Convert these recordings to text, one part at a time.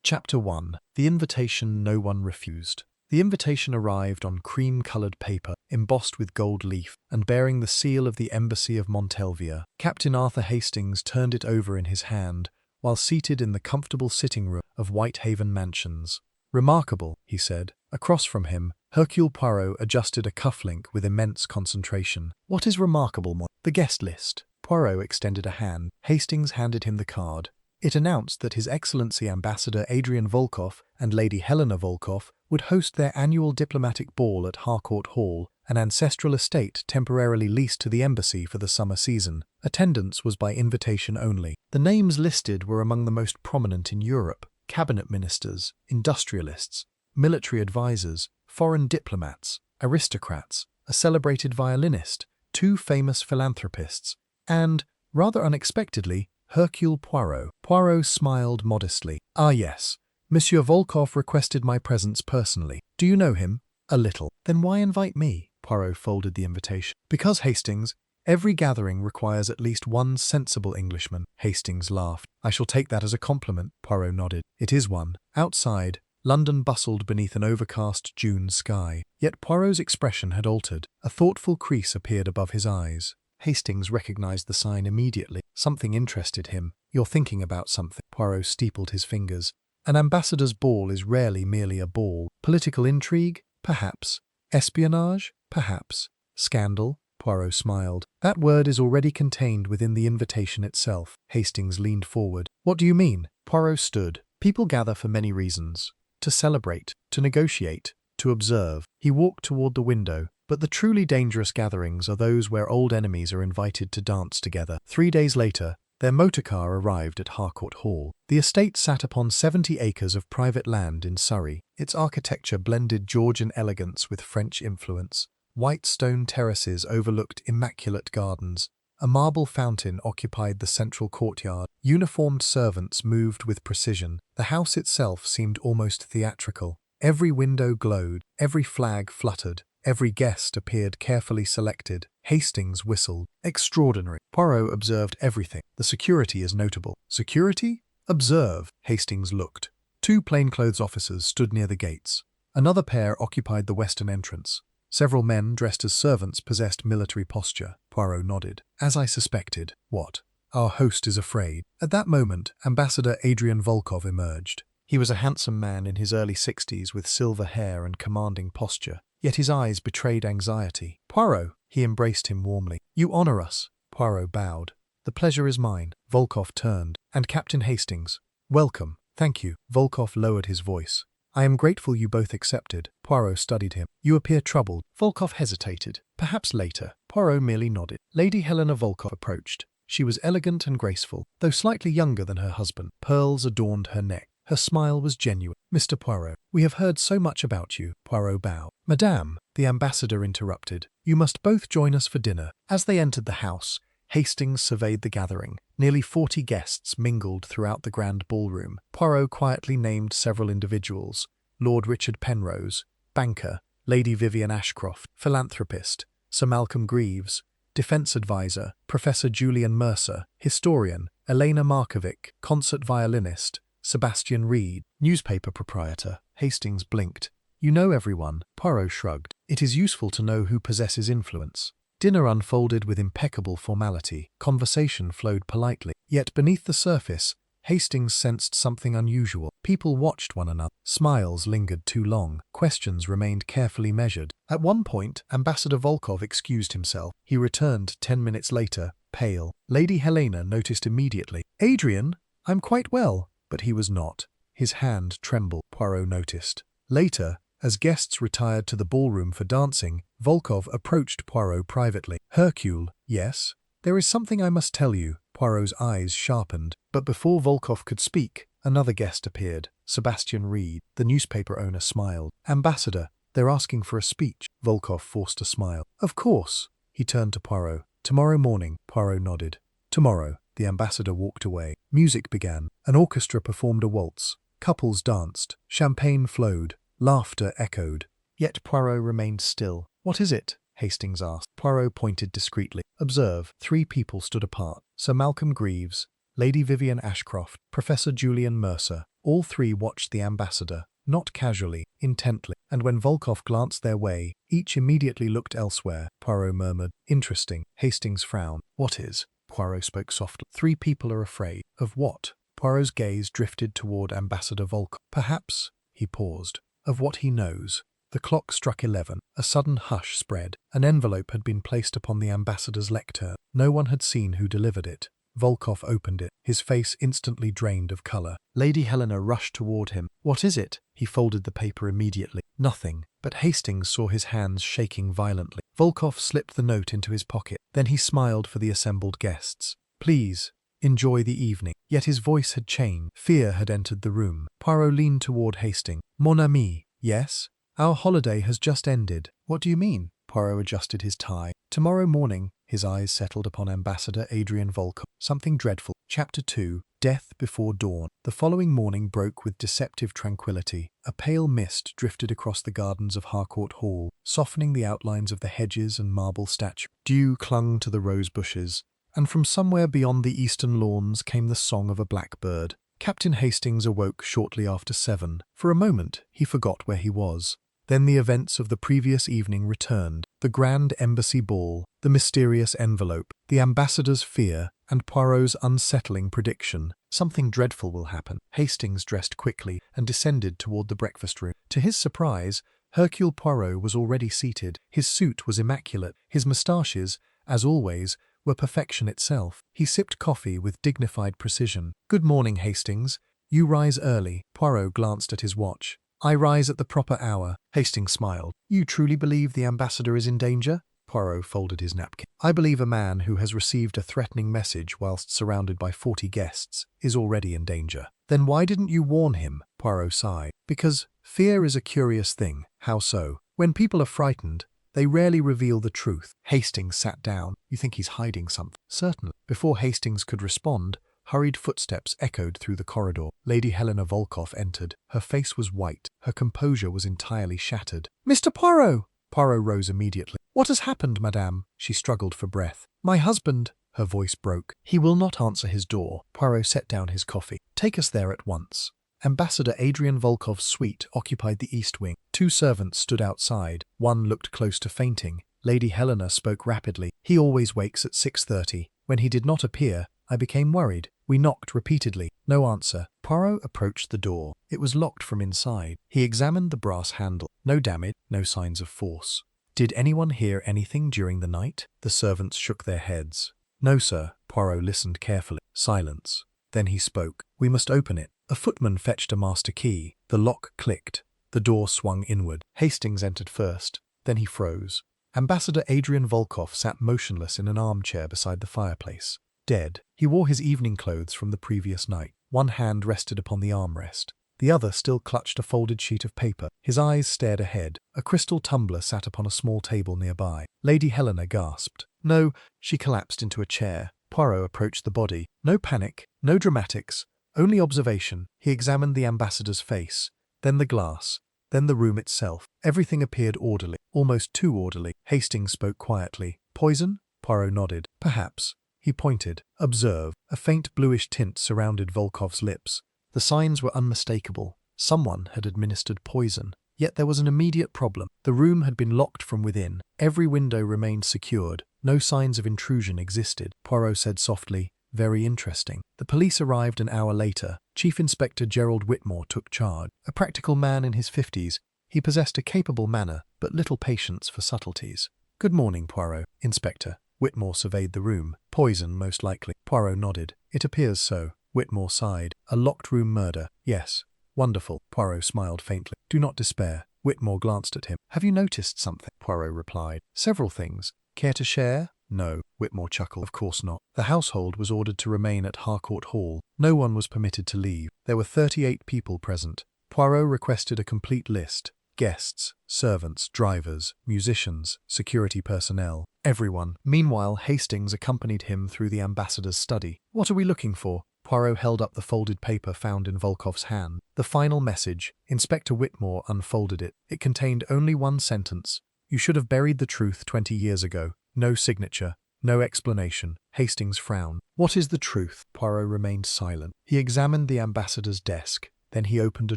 Chapter 1. The Invitation No One Refused. The invitation arrived on cream-coloured paper, embossed with gold leaf, and bearing the seal of the Embassy of Montelvia. Captain Arthur Hastings turned it over in his hand, while seated in the comfortable sitting room of Whitehaven Mansions. "Remarkable," he said. Across from him, Hercule Poirot adjusted a cufflink with immense concentration. "What is remarkable, The guest list." Poirot extended a hand. Hastings handed him the card. It announced that His Excellency Ambassador Adrian Volkoff and Lady Helena Volkoff would host their annual diplomatic ball at Harcourt Hall, an ancestral estate temporarily leased to the embassy for the summer season. Attendance was by invitation only. The names listed were among the most prominent in Europe: cabinet ministers, industrialists, military advisors, foreign diplomats, aristocrats, a celebrated violinist, two famous philanthropists, and, rather unexpectedly, Hercule Poirot. Poirot smiled modestly. "Ah, yes. Monsieur Volkoff requested my presence personally. Do you know him?" "A little." "Then why invite me?" Poirot folded the invitation. "Because, Hastings, every gathering requires at least one sensible Englishman." Hastings laughed. "I shall take that as a compliment." Poirot nodded. "It is one." Outside, London bustled beneath an overcast June sky. Yet Poirot's expression had altered. A thoughtful crease appeared above his eyes. Hastings recognized the sign immediately. Something interested him. "You're thinking about something." Poirot steepled his fingers. "An ambassador's ball is rarely merely a ball. Political intrigue? Perhaps. Espionage? Perhaps. Scandal?" Poirot smiled. "That word is already contained within the invitation itself." Hastings leaned forward. "What do you mean?" Poirot stood. "People gather for many reasons. To celebrate, to negotiate, to observe." He walked toward the window. "But the truly dangerous gatherings are those where old enemies are invited to dance together." 3 days later, their motor car arrived at Harcourt Hall. The estate sat upon 70 acres of private land in Surrey. Its architecture blended Georgian elegance with French influence. White stone terraces overlooked immaculate gardens. A marble fountain occupied the central courtyard. Uniformed servants moved with precision. The house itself seemed almost theatrical. Every window glowed, every flag fluttered. Every guest appeared carefully selected. Hastings whistled. "Extraordinary." Poirot observed everything. "The security is notable." "Security? Observe." Hastings looked. 2 plainclothes officers stood near the gates. Another pair occupied the western entrance. Several men dressed as servants possessed military posture. Poirot nodded. "As I suspected." "What?" "Our host is afraid." At that moment, Ambassador Adrian Volkoff emerged. He was a handsome man in his early 60s with silver hair and commanding posture. Yet his eyes betrayed anxiety. "Poirot!" He embraced him warmly. "You honor us." Poirot bowed. "The pleasure is mine." Volkoff turned. "And Captain Hastings. Welcome." "Thank you." Volkoff lowered his voice. "I am grateful you both accepted." Poirot studied him. "You appear troubled." Volkoff hesitated. "Perhaps later." Poirot merely nodded. Lady Helena Volkoff approached. She was elegant and graceful, though slightly younger than her husband. Pearls adorned her neck. Her smile was genuine. "Mr. Poirot, we have heard so much about you." Poirot bowed. "Madame," the ambassador interrupted, "you must both join us for dinner." As they entered the house, Hastings surveyed the gathering. Nearly 40 guests mingled throughout the grand ballroom. Poirot quietly named several individuals: Lord Richard Penrose, banker; Lady Vivian Ashcroft, philanthropist; Sir Malcolm Greaves, defense advisor; Professor Julian Mercer, historian; Elena Markovic, concert violinist; Sebastian Reed, newspaper proprietor. Hastings blinked. "You know everyone." Poirot shrugged. "It is useful to know who possesses influence." Dinner unfolded with impeccable formality. Conversation flowed politely. Yet beneath the surface, Hastings sensed something unusual. People watched one another. Smiles lingered too long. Questions remained carefully measured. At one point, Ambassador Volkoff excused himself. He returned 10 minutes later, pale. Lady Helena noticed immediately. "Adrian, I'm quite well." But he was not. His hand trembled. Poirot noticed. Later, as guests retired to the ballroom for dancing, Volkoff approached Poirot privately. "Hercule." "Yes?" "There is something I must tell you." Poirot's eyes sharpened. But before Volkoff could speak, another guest appeared. Sebastian Reed. The newspaper owner smiled. "Ambassador, they're asking for a speech." Volkoff forced a smile. "Of course." He turned to Poirot. "Tomorrow morning." Poirot nodded. "Tomorrow." The ambassador walked away. Music began. An orchestra performed a waltz. Couples danced. Champagne flowed. Laughter echoed. Yet Poirot remained still. "What is it?" Hastings asked. Poirot pointed discreetly. "Observe." 3 people stood apart. Sir Malcolm Greaves, Lady Vivian Ashcroft, Professor Julian Mercer. All three watched the ambassador, not casually, intently, and when Volkov glanced their way, each immediately looked elsewhere. Poirot murmured, "Interesting." Hastings frowned. "What is?" Poirot spoke softly. "Three people are afraid." "Of what?" Poirot's gaze drifted toward Ambassador Volkov. "Perhaps," he paused, "of what he knows." The clock struck 11. A sudden hush spread. An envelope had been placed upon the ambassador's lectern. No one had seen who delivered it. Volkov opened it, his face instantly drained of colour. Lady Helena rushed toward him. "What is it?" He folded the paper immediately. "Nothing." But Hastings saw his hands shaking violently. Volkov slipped the note into his pocket. Then he smiled for the assembled guests. "Please, enjoy the evening." Yet his voice had changed. Fear had entered the room. Poirot leaned toward Hastings. "Mon ami." "Yes?" "Our holiday has just ended." "What do you mean?" Poirot adjusted his tie. "Tomorrow morning," his eyes settled upon Ambassador Adrian Volkov. "Something dreadful." Chapter 2. Death Before Dawn. The following morning broke with deceptive tranquility. A pale mist drifted across the gardens of Harcourt Hall, softening the outlines of the hedges and marble statues. Dew clung to the rose bushes, and from somewhere beyond the eastern lawns came the song of a blackbird. Captain Hastings awoke shortly after 7. For a moment, he forgot where he was. Then the events of the previous evening returned. The grand embassy ball, the mysterious envelope, the ambassador's fear, and Poirot's unsettling prediction. "Something dreadful will happen." Hastings dressed quickly and descended toward the breakfast room. To his surprise, Hercule Poirot was already seated. His suit was immaculate. His moustaches, as always, were perfection itself. He sipped coffee with dignified precision. "Good morning, Hastings. You rise early." Poirot glanced at his watch. "I rise at the proper hour." Hastings smiled. "You truly believe the ambassador is in danger?" Poirot folded his napkin. "I believe a man who has received a threatening message whilst surrounded by 40 guests is already in danger." "Then why didn't you warn him?" Poirot sighed. "Because fear is a curious thing." "How so?" "When people are frightened, they rarely reveal the truth." Hastings sat down. "You think he's hiding something?" "Certainly." Before Hastings could respond, hurried footsteps echoed through the corridor. Lady Helena Volkov entered. Her face was white. Her composure was entirely shattered. "Mr. Poirot!" Poirot rose immediately. "What has happened, madame?" She struggled for breath. "My husband." Her voice broke. "He will not answer his door." Poirot set down his coffee. "Take us there at once." Ambassador Adrian Volkov's suite occupied the east wing. 2 servants stood outside. One looked close to fainting. Lady Helena spoke rapidly. "He always wakes at 6:30. When he did not appear, I became worried. We knocked repeatedly. No answer." Poirot approached the door. It was locked from inside. He examined the brass handle. No damage, no signs of force. "Did anyone hear anything during the night?" The servants shook their heads. "No, sir." Poirot listened carefully. Silence. Then he spoke. "We must open it." A footman fetched a master key. The lock clicked. The door swung inward. Hastings entered first. Then he froze. Ambassador Adrian Volkov sat motionless in an armchair beside the fireplace. Dead. He wore his evening clothes from the previous night. One hand rested upon the armrest. The other still clutched a folded sheet of paper. His eyes stared ahead. A crystal tumbler sat upon a small table nearby. Lady Helena gasped. "No." She collapsed into a chair. Poirot approached the body. No panic, no dramatics, only observation. He examined the ambassador's face, then the glass, then the room itself. Everything appeared orderly, almost too orderly. Hastings spoke quietly. "Poison?" Poirot nodded. "Perhaps." He pointed. "Observe." A faint bluish tint surrounded Volkov's lips. The signs were unmistakable. Someone had administered poison. Yet there was an immediate problem. The room had been locked from within. Every window remained secured. No signs of intrusion existed. Poirot said softly, "Very interesting." The police arrived an hour later. Chief Inspector Gerald Whitmore took charge. A practical man in his 50s, he possessed a capable manner, but little patience for subtleties. "Good morning, Poirot." "Inspector." Whitmore surveyed the room. "Poison, most likely." Poirot nodded. "It appears so." Whitmore sighed. "A locked room murder." "Yes." "Wonderful." Poirot smiled faintly. "Do not despair." Whitmore glanced at him. "Have you noticed something?" Poirot replied. "Several things." "Care to share?" "No." Whitmore chuckled. "Of course not." The household was ordered to remain at Harcourt Hall. No one was permitted to leave. There were 38 people present. Poirot requested a complete list. Guests, servants, drivers, musicians, security personnel, everyone. Meanwhile, Hastings accompanied him through the ambassador's study. "What are we looking for?" Poirot held up the folded paper found in Volkov's hand. The final message. Inspector Whitmore unfolded it. It contained only one sentence. "You should have buried the truth 20 years ago." No signature. No explanation. Hastings frowned. "What is the truth?" Poirot remained silent. He examined the ambassador's desk. Then he opened a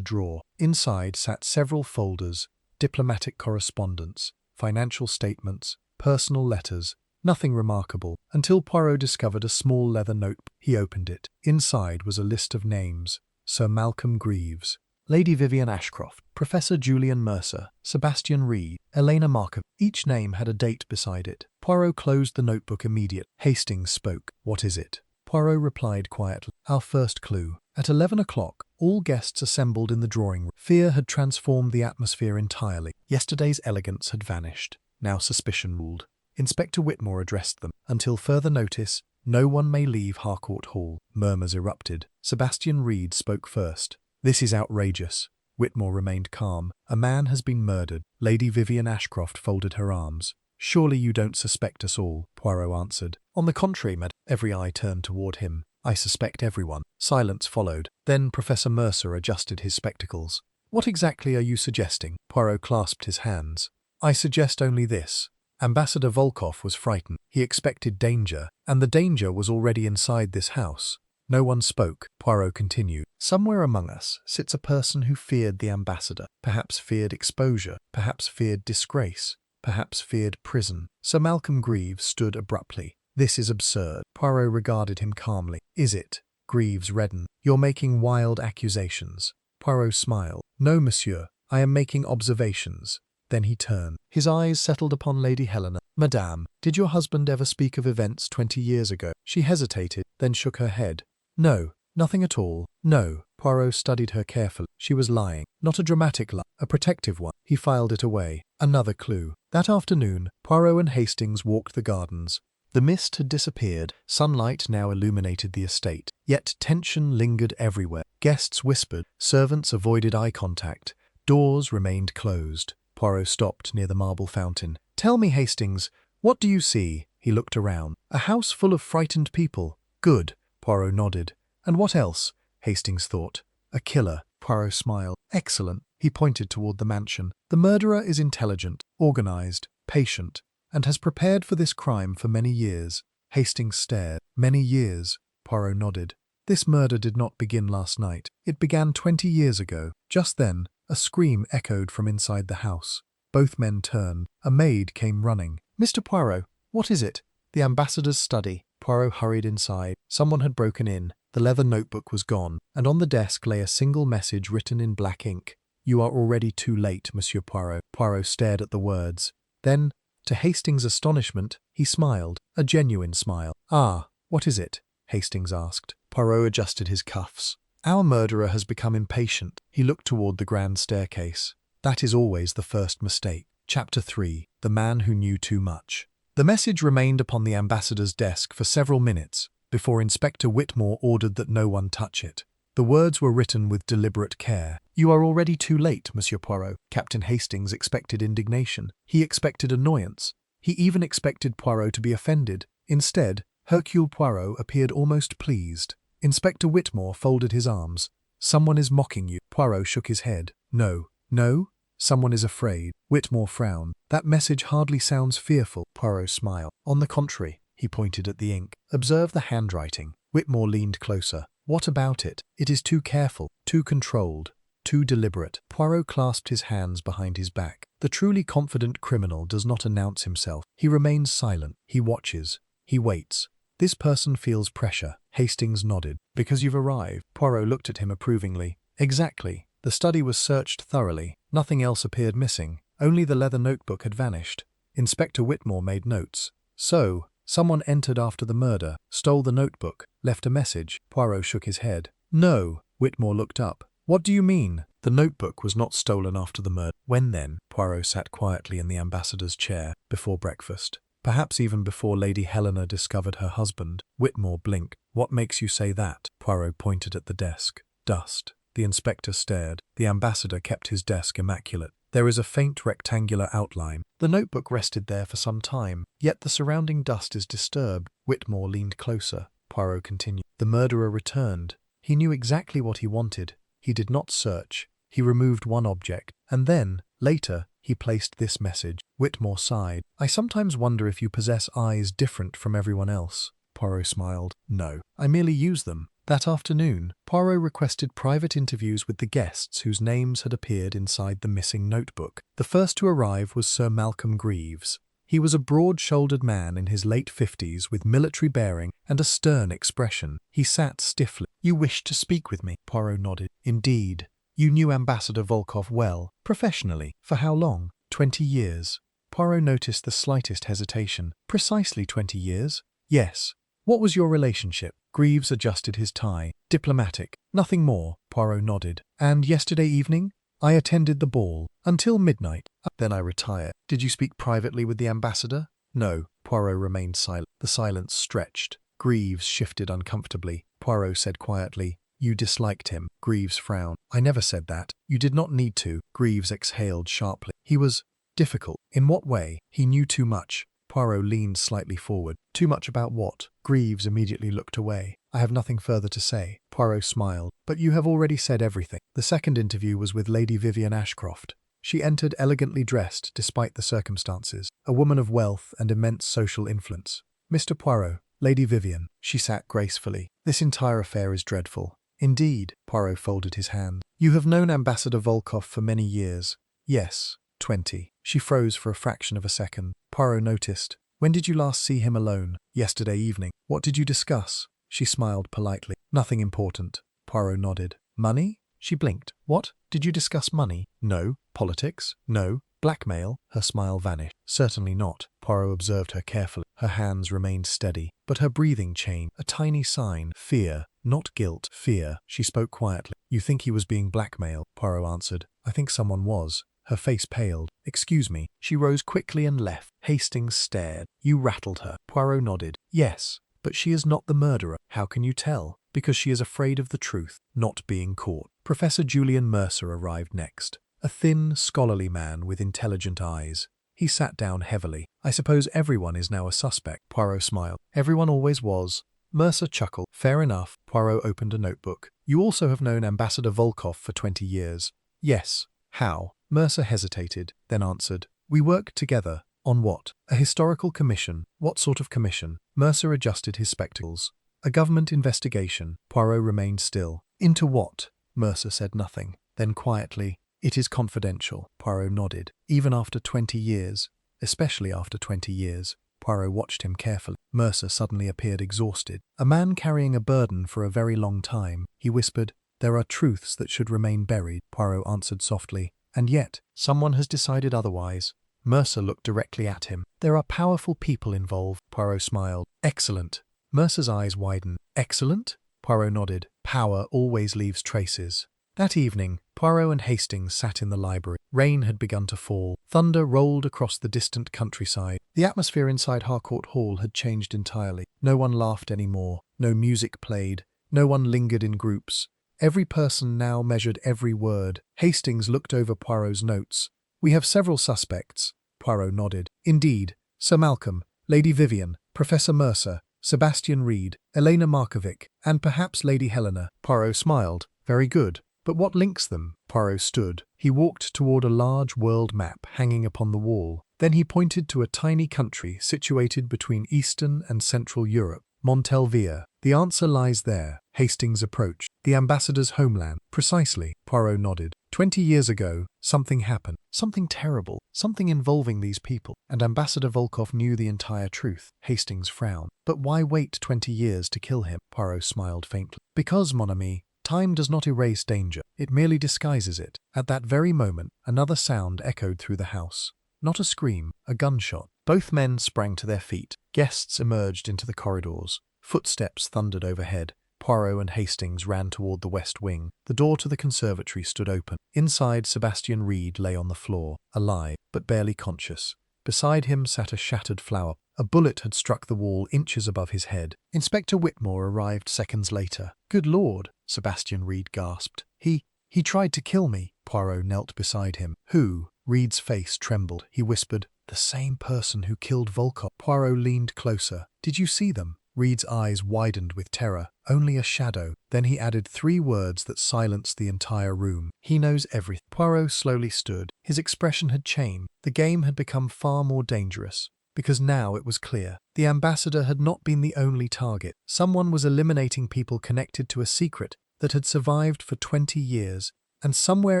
drawer. Inside sat several folders, diplomatic correspondence, financial statements, personal letters, nothing remarkable, until Poirot discovered a small leather notebook. He opened it. Inside was a list of names: Sir Malcolm Greaves, Lady Vivian Ashcroft, Professor Julian Mercer, Sebastian Reed, Elena Markov. Each name had a date beside it. Poirot closed the notebook immediately. Hastings spoke. "What is it?" Poirot replied quietly. "Our first clue. At 11 o'clock, all guests assembled in the drawing room. Fear had transformed the atmosphere entirely. Yesterday's elegance had vanished. Now suspicion ruled. Inspector Whitmore addressed them. Until further notice, no one may leave Harcourt Hall." Murmurs erupted. Sebastian Reed spoke first. "This is outrageous." Whitmore remained calm. "A man has been murdered." Lady Vivian Ashcroft folded her arms. "Surely you don't suspect us all," Poirot answered. "On the contrary, madame." Every eye turned toward him. "I suspect everyone." Silence followed. Then Professor Mercer adjusted his spectacles. "What exactly are you suggesting?" Poirot clasped his hands. "I suggest only this. Ambassador Volkov was frightened. He expected danger, and the danger was already inside this house." No one spoke. Poirot continued. "Somewhere among us sits a person who feared the ambassador, perhaps feared exposure, perhaps feared disgrace, perhaps feared prison." Sir Malcolm Greaves stood abruptly. "This is absurd." Poirot regarded him calmly. "Is it?" Greaves reddened. "You're making wild accusations." Poirot smiled. "No, monsieur, I am making observations." Then he turned. His eyes settled upon Lady Helena. "Madame, did your husband ever speak of events 20 years ago?" She hesitated, then shook her head. "No, nothing at all. No." Poirot studied her carefully. She was lying. Not a dramatic lie, a protective one. He filed it away. Another clue. That afternoon, Poirot and Hastings walked the gardens. The mist had disappeared. Sunlight now illuminated the estate. Yet tension lingered everywhere. Guests whispered. Servants avoided eye contact. Doors remained closed. Poirot stopped near the marble fountain. "Tell me, Hastings, what do you see?" He looked around. "A house full of frightened people." "Good." Poirot nodded. "And what else?" Hastings thought. "A killer." Poirot smiled. "Excellent." He pointed toward the mansion. "The murderer is intelligent, organized, patient, and has prepared for this crime for many years." Hastings stared. "Many years." Poirot nodded. "This murder did not begin last night. It began 20 years ago." Just then, a scream echoed from inside the house. Both men turned. A maid came running. "Mr. Poirot, what is it?" "The ambassador's study." Poirot hurried inside. Someone had broken in. The leather notebook was gone, and on the desk lay a single message written in black ink. "You are already too late, Monsieur Poirot." Poirot stared at the words. Then, to Hastings' astonishment, he smiled. A genuine smile. "Ah, what is it?" Hastings asked. Poirot adjusted his cuffs. "Our murderer has become impatient." He looked toward the grand staircase. "That is always the first mistake." Chapter 3. The Man Who Knew Too Much. The message remained upon the ambassador's desk for several minutes before Inspector Whitmore ordered that no one touch it. The words were written with deliberate care. "You are already too late, Monsieur Poirot." Captain Hastings expected indignation. He expected annoyance. He even expected Poirot to be offended. Instead, Hercule Poirot appeared almost pleased. Inspector Whitmore folded his arms. "Someone is mocking you." Poirot shook his head. "No. No? Someone is afraid." Whitmore frowned. "That message hardly sounds fearful." Poirot smiled. "On the contrary." He pointed at the ink. "Observe the handwriting." Whitmore leaned closer. "What about it? It is too careful, too controlled, too deliberate." Poirot clasped his hands behind his back. The truly confident criminal does not announce himself. He remains silent. He watches. He waits. This person feels pressure. Hastings nodded. "Because you've arrived." Poirot looked at him approvingly. "Exactly. The study was searched thoroughly. Nothing else appeared missing. Only the leather notebook had vanished." Inspector Whitmore made notes. "So, someone entered after the murder, stole the notebook, left a message." Poirot shook his head. "No." Whitmore looked up. "What do you mean?" "The notebook was not stolen after the murder." "When then?" Poirot sat quietly in the ambassador's chair. "Before breakfast. Perhaps even before Lady Helena discovered her husband." Whitmore blinked. "What makes you say that?" Poirot pointed at the desk. "Dust." The inspector stared. The ambassador kept his desk immaculate. "There is a faint rectangular outline. The notebook rested there for some time, yet the surrounding dust is disturbed." Whitmore leaned closer. Poirot continued. "The murderer returned. He knew exactly what he wanted. He did not search. He removed one object, and then, later, he placed this message." Whitmore sighed. "I sometimes wonder if you possess eyes different from everyone else." Poirot smiled. "No, I merely use them. That afternoon, Poirot requested private interviews with the guests whose names had appeared inside the missing notebook. The first to arrive was Sir Malcolm Greaves. He was a broad-shouldered man in his late 50s with military bearing and a stern expression. He sat stiffly. "You wished to speak with me?" Poirot nodded. "Indeed. You knew Ambassador Volkov well, professionally. For how long?" 20 years. Poirot noticed the slightest hesitation. "Precisely 20 years?" "Yes." "What was your relationship?" Greaves adjusted his tie. "Diplomatic. Nothing more." Poirot nodded. "And yesterday evening?" "I attended the ball. Until midnight. Then I retired." "Did you speak privately with the ambassador?" "No." Poirot remained silent. The silence stretched. Greaves shifted uncomfortably. Poirot said quietly, "You disliked him." Greaves frowned. "I never said that." "You did not need to." Greaves exhaled sharply. "He was difficult." "In what way?" "He knew too much." Poirot leaned slightly forward. "Too much about what?" Greaves immediately looked away. "I have nothing further to say." Poirot smiled. "But you have already said everything." The second interview was with Lady Vivian Ashcroft. She entered elegantly dressed despite the circumstances, a woman of wealth and immense social influence. "Mr. Poirot, Lady Vivian." She sat gracefully. "This entire affair is dreadful." "Indeed." Poirot folded his hands. "You have known Ambassador Volkov for many years." "Yes, 20. She froze for a fraction of a second. Poirot noticed. "When did you last see him alone?" "Yesterday evening." "What did you discuss?" She smiled politely. "Nothing important." Poirot nodded. "Money?" She blinked. "What? Did you discuss money?" "No." "Politics?" "No." "Blackmail?" Her smile vanished. "Certainly not." Poirot observed her carefully. Her hands remained steady, but her breathing changed. A tiny sign. Fear. Not guilt. Fear. She spoke quietly. "You think he was being blackmailed?" Poirot answered. "I think someone was." Her face paled. "Excuse me." She rose quickly and left. Hastings stared. "You rattled her." Poirot nodded. "Yes, but she is not the murderer." "How can you tell?" "Because she is afraid of the truth, not being caught." Professor Julian Mercer arrived next. A thin, scholarly man with intelligent eyes. He sat down heavily. "I suppose everyone is now a suspect." Poirot smiled. "Everyone always was." Mercer chuckled. "Fair enough." Poirot opened a notebook. "You also have known Ambassador Volkov for 20 years." "Yes." "How?" Mercer hesitated, then answered. "We worked together." "On what?" "A historical commission." "What sort of commission?" Mercer adjusted his spectacles. "A government investigation." Poirot remained still. "Into what?" Mercer said nothing. Then quietly, "It is confidential." Poirot nodded. "Even after 20 years?" "Especially after 20 years." Poirot watched him carefully. Mercer suddenly appeared exhausted. "A man carrying a burden for a very long time." He whispered, "There are truths that should remain buried." Poirot answered softly. "And yet, someone has decided otherwise." Mercer looked directly at him. "There are powerful people involved." Poirot smiled. "Excellent." Mercer's eyes widened. "Excellent?" Poirot nodded. "Power always leaves traces." That evening, Poirot and Hastings sat in the library. Rain had begun to fall. Thunder rolled across the distant countryside. The atmosphere inside Harcourt Hall had changed entirely. No one laughed anymore. No music played. No one lingered in groups. Every person now measured every word. Hastings looked over Poirot's notes. "We have several suspects." Poirot nodded. "Indeed. Sir Malcolm, Lady Vivian, Professor Mercer, Sebastian Reed, Elena Markovic, and perhaps Lady Helena." Poirot smiled. "Very good. But what links them?" Poirot stood. He walked toward a large world map hanging upon the wall. Then he pointed to a tiny country situated between Eastern and Central Europe. "Montelvia. The answer lies there." Hastings approached. "The ambassador's homeland." "Precisely." Poirot nodded. 20 years ago, something happened. Something terrible. Something involving these people. And Ambassador Volkov knew the entire truth. Hastings frowned. "But why wait 20 years to kill him?" Poirot smiled faintly. "Because, mon ami, time does not erase danger. It merely disguises it." At that very moment, another sound echoed through the house. Not a scream, a gunshot. Both men sprang to their feet. Guests emerged into the corridors. Footsteps thundered overhead. Poirot and Hastings ran toward the west wing. The door to the conservatory stood open. Inside, Sebastian Reed lay on the floor, alive, but barely conscious. Beside him sat a shattered flower. A bullet had struck the wall inches above his head. Inspector Whitmore arrived seconds later. "Good Lord," Sebastian Reed gasped. He tried to kill me." Poirot knelt beside him. "Who?" Reed's face trembled. He whispered, "The same person who killed Volkov." Poirot leaned closer. "Did you see them?" Reed's eyes widened with terror. "Only a shadow." Then he added 3 words that silenced the entire room. "He knows everything." Poirot slowly stood. His expression had changed. The game had become far more dangerous. because now it was clear. The ambassador had not been the only target. Someone was eliminating people connected to a secret that had survived for 20 years, and somewhere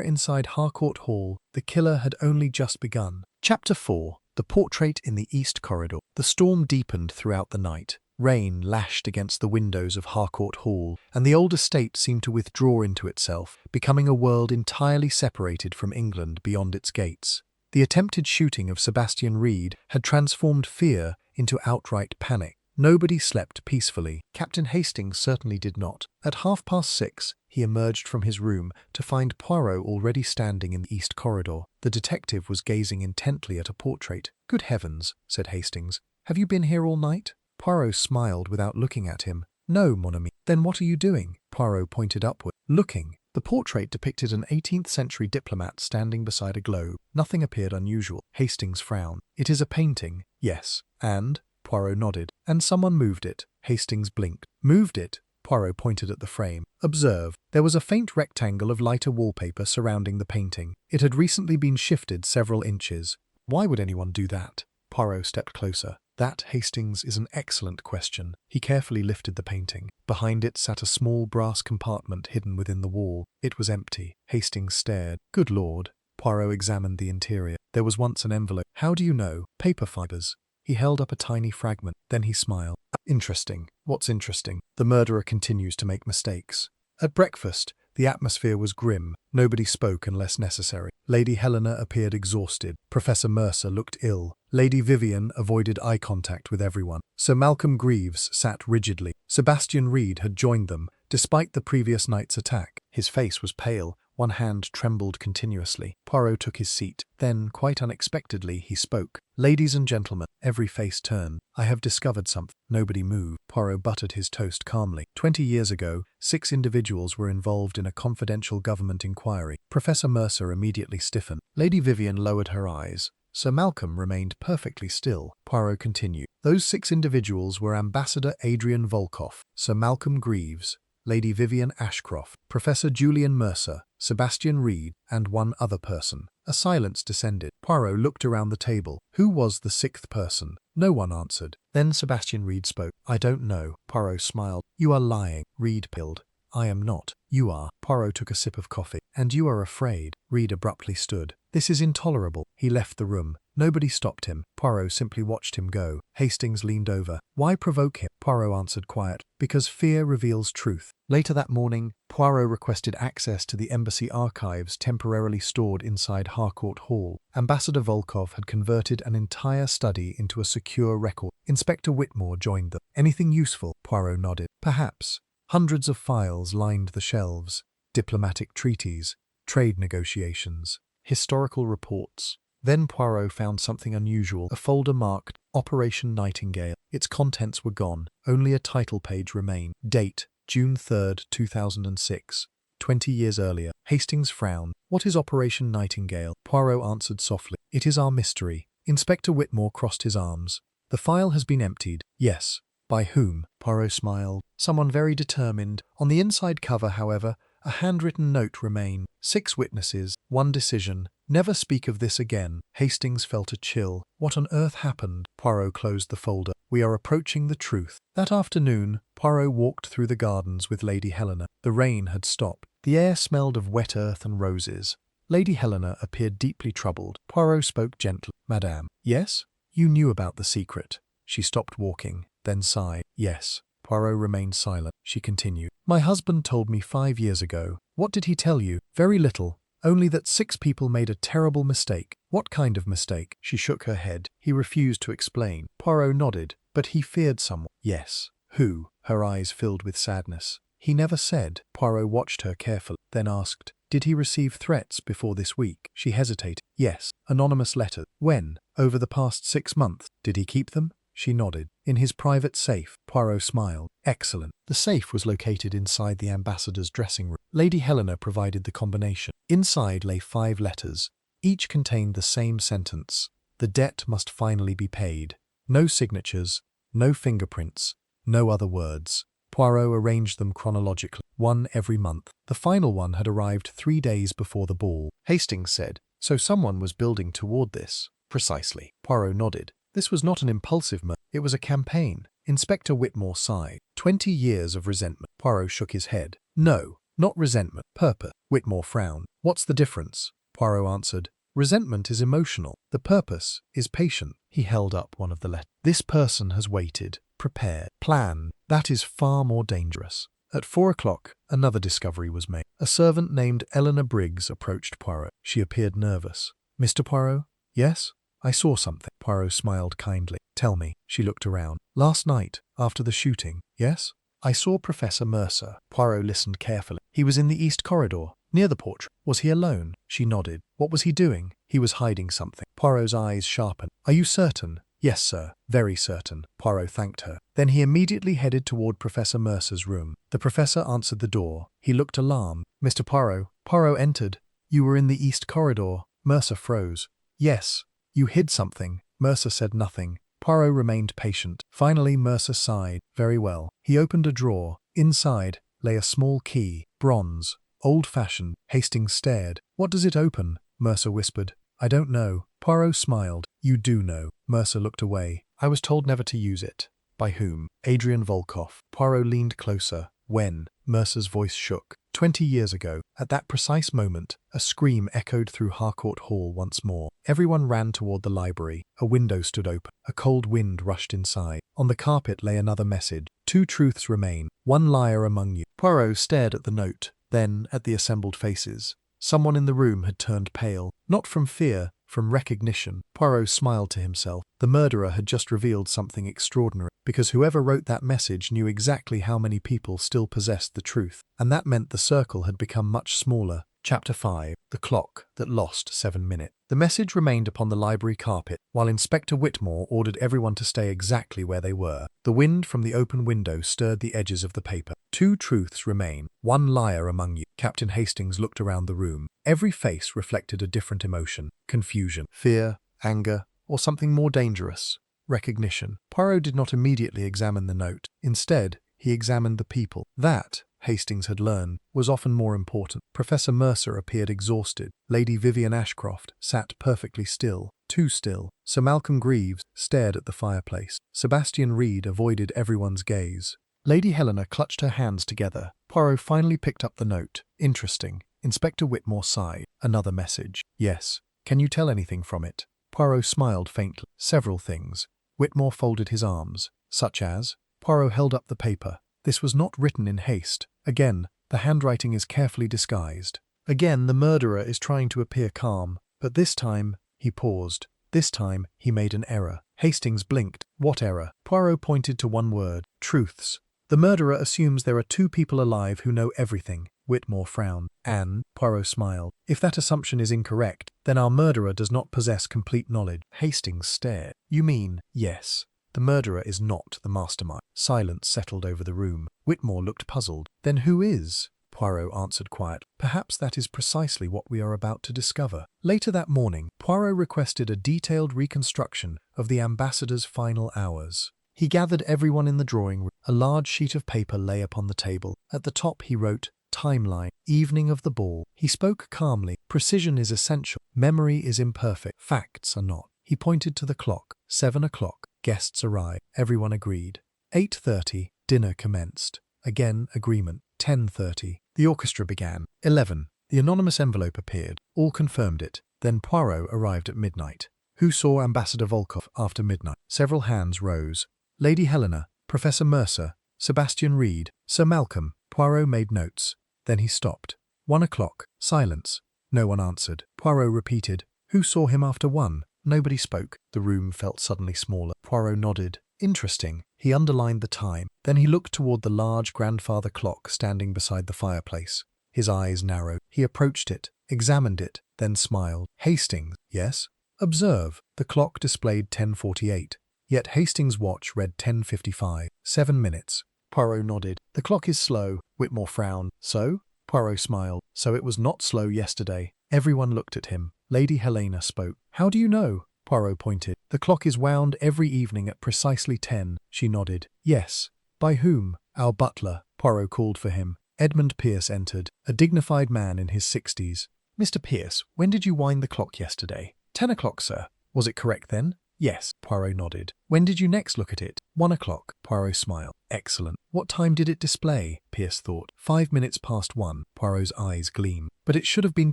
inside Harcourt Hall, the killer had only just begun. Chapter 4. The Portrait in the East Corridor. The storm deepened throughout the night. Rain lashed against the windows of Harcourt Hall, and the old estate seemed to withdraw into itself, becoming a world entirely separated from England beyond its gates. The attempted shooting of Sebastian Reed had transformed fear into outright panic. Nobody slept peacefully. Captain Hastings certainly did not. At 6:30, he emerged from his room to find Poirot already standing in the East Corridor. The detective was gazing intently at a portrait. "Good heavens," said Hastings. "Have you been here all night?" Poirot smiled without looking at him. "No, mon ami." "Then what are you doing?" Poirot pointed upward. "Looking." The portrait depicted an 18th-century diplomat standing beside a globe. Nothing appeared unusual. Hastings frowned. "It is a painting." "Yes." "And?" Poirot nodded. "And someone moved it." Hastings blinked. "Moved it?" Poirot pointed at the frame. "Observe." There was a faint rectangle of lighter wallpaper surrounding the painting. It had recently been shifted several inches. "Why would anyone do that?" Poirot stepped closer. "That, Hastings, is an excellent question." He carefully lifted the painting. Behind it sat a small brass compartment hidden within the wall. It was empty. Hastings stared. "Good Lord." Poirot examined the interior. There was once an envelope. "How do you know?" "Paper fibers." He held up a tiny fragment. Then he smiled. "Interesting." "What's interesting?" "The murderer continues to make mistakes." At breakfast, the atmosphere was grim. Nobody spoke unless necessary. Lady Helena appeared exhausted. Professor Mercer looked ill. Lady Vivian avoided eye contact with everyone. Sir Malcolm Greaves sat rigidly. Sebastian Reed had joined them, despite the previous night's attack. His face was pale. One hand trembled continuously. Poirot took his seat. Then, quite unexpectedly, he spoke. "Ladies and gentlemen," every face turned. "I have discovered something." Nobody moved. Poirot buttered his toast calmly. 20 years ago, 6 individuals were involved in a confidential government inquiry. Professor Mercer immediately stiffened. Lady Vivian lowered her eyes. Sir Malcolm remained perfectly still. Poirot continued. "Those 6 individuals were Ambassador Adrian Volkoff, Sir Malcolm Greaves, Lady Vivian Ashcroft, Professor Julian Mercer, Sebastian Reed, and one other person." A silence descended. Poirot looked around the table. Who was the 6th person? No one answered. Then Sebastian Reed spoke. "I don't know." Poirot smiled. "You are lying." Reed pilled. "I am not." "You are." Poirot took a sip of coffee. "And you are afraid." Reed abruptly stood. "This is intolerable." He left the room. Nobody stopped him. Poirot simply watched him go. Hastings leaned over. "Why provoke him?" Poirot answered quiet. "Because fear reveals truth." Later that morning, Poirot requested access to the embassy archives temporarily stored inside Harcourt Hall. Ambassador Volkoff had converted an entire study into a secure record. Inspector Whitmore joined them. "Anything useful?" Poirot nodded. "Perhaps." Hundreds of files lined the shelves. Diplomatic treaties, trade negotiations, historical reports. Then Poirot found something unusual, a folder marked Operation Nightingale. Its contents were gone. Only a title page remained. Date, June 3rd, 2006. 20 years earlier. Hastings frowned. "What is Operation Nightingale?" Poirot answered softly. "It is our mystery." Inspector Whitmore crossed his arms. "The file has been emptied." "Yes." "By whom?" Poirot smiled. "Someone very determined." On the inside cover, however, a handwritten note remained. 6 witnesses, 1 decision. "Never speak of this again." Hastings felt a chill. What on earth happened? Poirot closed the folder. "We are approaching the truth." That afternoon, Poirot walked through the gardens with Lady Helena. The rain had stopped. The air smelled of wet earth and roses. Lady Helena appeared deeply troubled. Poirot spoke gently. "Madame." "Yes?" "You knew about the secret." She stopped walking, then sighed. "Yes." Poirot remained silent. She continued. "My husband told me 5 years ago." "What did he tell you?" "Very little. Only that 6 people made a terrible mistake." "What kind of mistake?" She shook her head. "He refused to explain." Poirot nodded. "But he feared someone." "Yes." "Who?" Her eyes filled with sadness. "He never said." Poirot watched her carefully, then asked, "Did he receive threats before this week?" She hesitated. "Yes." "Anonymous letters." "When?" "Over the past 6 months." "Did he keep them?" She nodded. "In his private safe." Poirot smiled. "Excellent." The safe was located inside the ambassador's dressing room. Lady Helena provided the combination. Inside lay 5 letters. Each contained the same sentence. The debt must finally be paid. No signatures, no fingerprints, no other words. Poirot arranged them chronologically, 1 every month. The final one had arrived 3 days before the ball. Hastings said, "So someone was building toward this." "Precisely." Poirot nodded. This was not an impulsive murder. It was a campaign. Inspector Whitmore sighed. 20 years of resentment. Poirot shook his head. No, not resentment. Purpose. Whitmore frowned. What's the difference? Poirot answered. Resentment is emotional. The purpose is patient. He held up one of the letters. This person has waited, prepared, planned. That is far more dangerous. At 4 o'clock, another discovery was made. A servant named Eleanor Briggs approached Poirot. She appeared nervous. Mr. Poirot? Yes? I saw something. Poirot smiled kindly. Tell me. She looked around. Last night, after the shooting, yes? I saw Professor Mercer. Poirot listened carefully. He was in the east corridor, near the portrait. Was he alone? She nodded. What was he doing? He was hiding something. Poirot's eyes sharpened. Are you certain? Yes, sir. Very certain. Poirot thanked her. Then he immediately headed toward Professor Mercer's room. The professor answered the door. He looked alarmed. Mr. Poirot. Poirot entered. You were in the east corridor. Mercer froze. Yes. You hid something. Mercer said nothing. Poirot remained patient. Finally, Mercer sighed. Very well. He opened a drawer. Inside lay a small key. Bronze. Old-fashioned. Hastings stared. What does it open? Mercer whispered. I don't know. Poirot smiled. You do know. Mercer looked away. I was told never to use it. By whom? Adrian Volkoff. Poirot leaned closer. When? Mercer's voice shook. 20 years ago. At that precise moment, a scream echoed through Harcourt Hall once more. Everyone ran toward the library. A window stood open. A cold wind rushed inside. On the carpet lay another message. 2 truths remain. 1 liar among you. Poirot stared at the note, then at the assembled faces. Someone in the room had turned pale. Not from fear, from recognition. Poirot smiled to himself. The murderer had just revealed something extraordinary, because whoever wrote that message knew exactly how many people still possessed the truth, and that meant the circle had become much smaller. Chapter 5. The Clock That Lost 7 Minutes. The message remained upon the library carpet, while Inspector Whitmore ordered everyone to stay exactly where they were. The wind from the open window stirred the edges of the paper. 2 truths remain. 1 liar among you. Captain Hastings looked around the room. Every face reflected a different emotion. Confusion, fear, anger, or something more dangerous. Recognition. Poirot did not immediately examine the note. Instead, he examined the people. That, Hastings had learned, was often more important. Professor Mercer appeared exhausted. Lady Vivian Ashcroft sat perfectly still, too still. Sir Malcolm Greaves stared at the fireplace. Sebastian Reed avoided everyone's gaze. Lady Helena clutched her hands together. Poirot finally picked up the note. Interesting. Inspector Whitmore sighed. Another message. Yes. Can you tell anything from it? Poirot smiled faintly. Several things. Whitmore folded his arms. Such as? Poirot held up the paper. This was not written in haste. Again, the handwriting is carefully disguised. Again, the murderer is trying to appear calm. But this time, he paused. This time, he made an error. Hastings blinked. What error? Poirot pointed to one word. Truths. The murderer assumes there are 2 people alive who know everything. Whitmore frowned. And, Poirot smiled. If that assumption is incorrect, then our murderer does not possess complete knowledge. Hastings stared. You mean? Yes. The murderer is not the mastermind. Silence settled over the room. Whitmore looked puzzled. Then who is? Poirot answered quietly. Perhaps that is precisely what we are about to discover. Later that morning, Poirot requested a detailed reconstruction of the ambassador's final hours. He gathered everyone in the drawing room. A large sheet of paper lay upon the table. At the top he wrote, Timeline, evening of the ball. He spoke calmly. Precision is essential. Memory is imperfect. Facts are not. He pointed to the clock. 7 o'clock. Guests arrived. Everyone agreed. 8:30. Dinner commenced. Again, agreement. 10:30. The orchestra began. 11. The anonymous envelope appeared. All confirmed it. Then Poirot arrived at midnight. Who saw Ambassador Volkoff after midnight? Several hands rose. Lady Helena, Professor Mercer, Sebastian Reed, Sir Malcolm. Poirot made notes. Then he stopped. 1 o'clock. Silence. No one answered. Poirot repeated. Who saw him after 1? Nobody spoke. The room felt suddenly smaller. Poirot nodded. Interesting. He underlined the time. Then he looked toward the large grandfather clock standing beside the fireplace. His eyes narrowed. He approached it, examined it, then smiled. Hastings, yes? Observe. The clock displayed 10:48. Yet Hastings' watch read 10:55. 7 minutes. Poirot nodded. The clock is slow. Whitmore frowned. So? Poirot smiled. So it was not slow yesterday. Everyone looked at him. Lady Helena spoke. How do you know? Poirot pointed. The clock is wound every evening at precisely 10. She nodded. Yes. By whom? Our butler. Poirot called for him. Edmund Pierce entered, a dignified man in his 60s. Mr. Pierce, when did you wind the clock yesterday? 10 o'clock, sir. Was it correct then? Yes, Poirot nodded. When did you next look at it? 1 o'clock, Poirot smiled. Excellent. What time did it display? Pierce thought. 5 minutes past 1, Poirot's eyes gleamed. But it should have been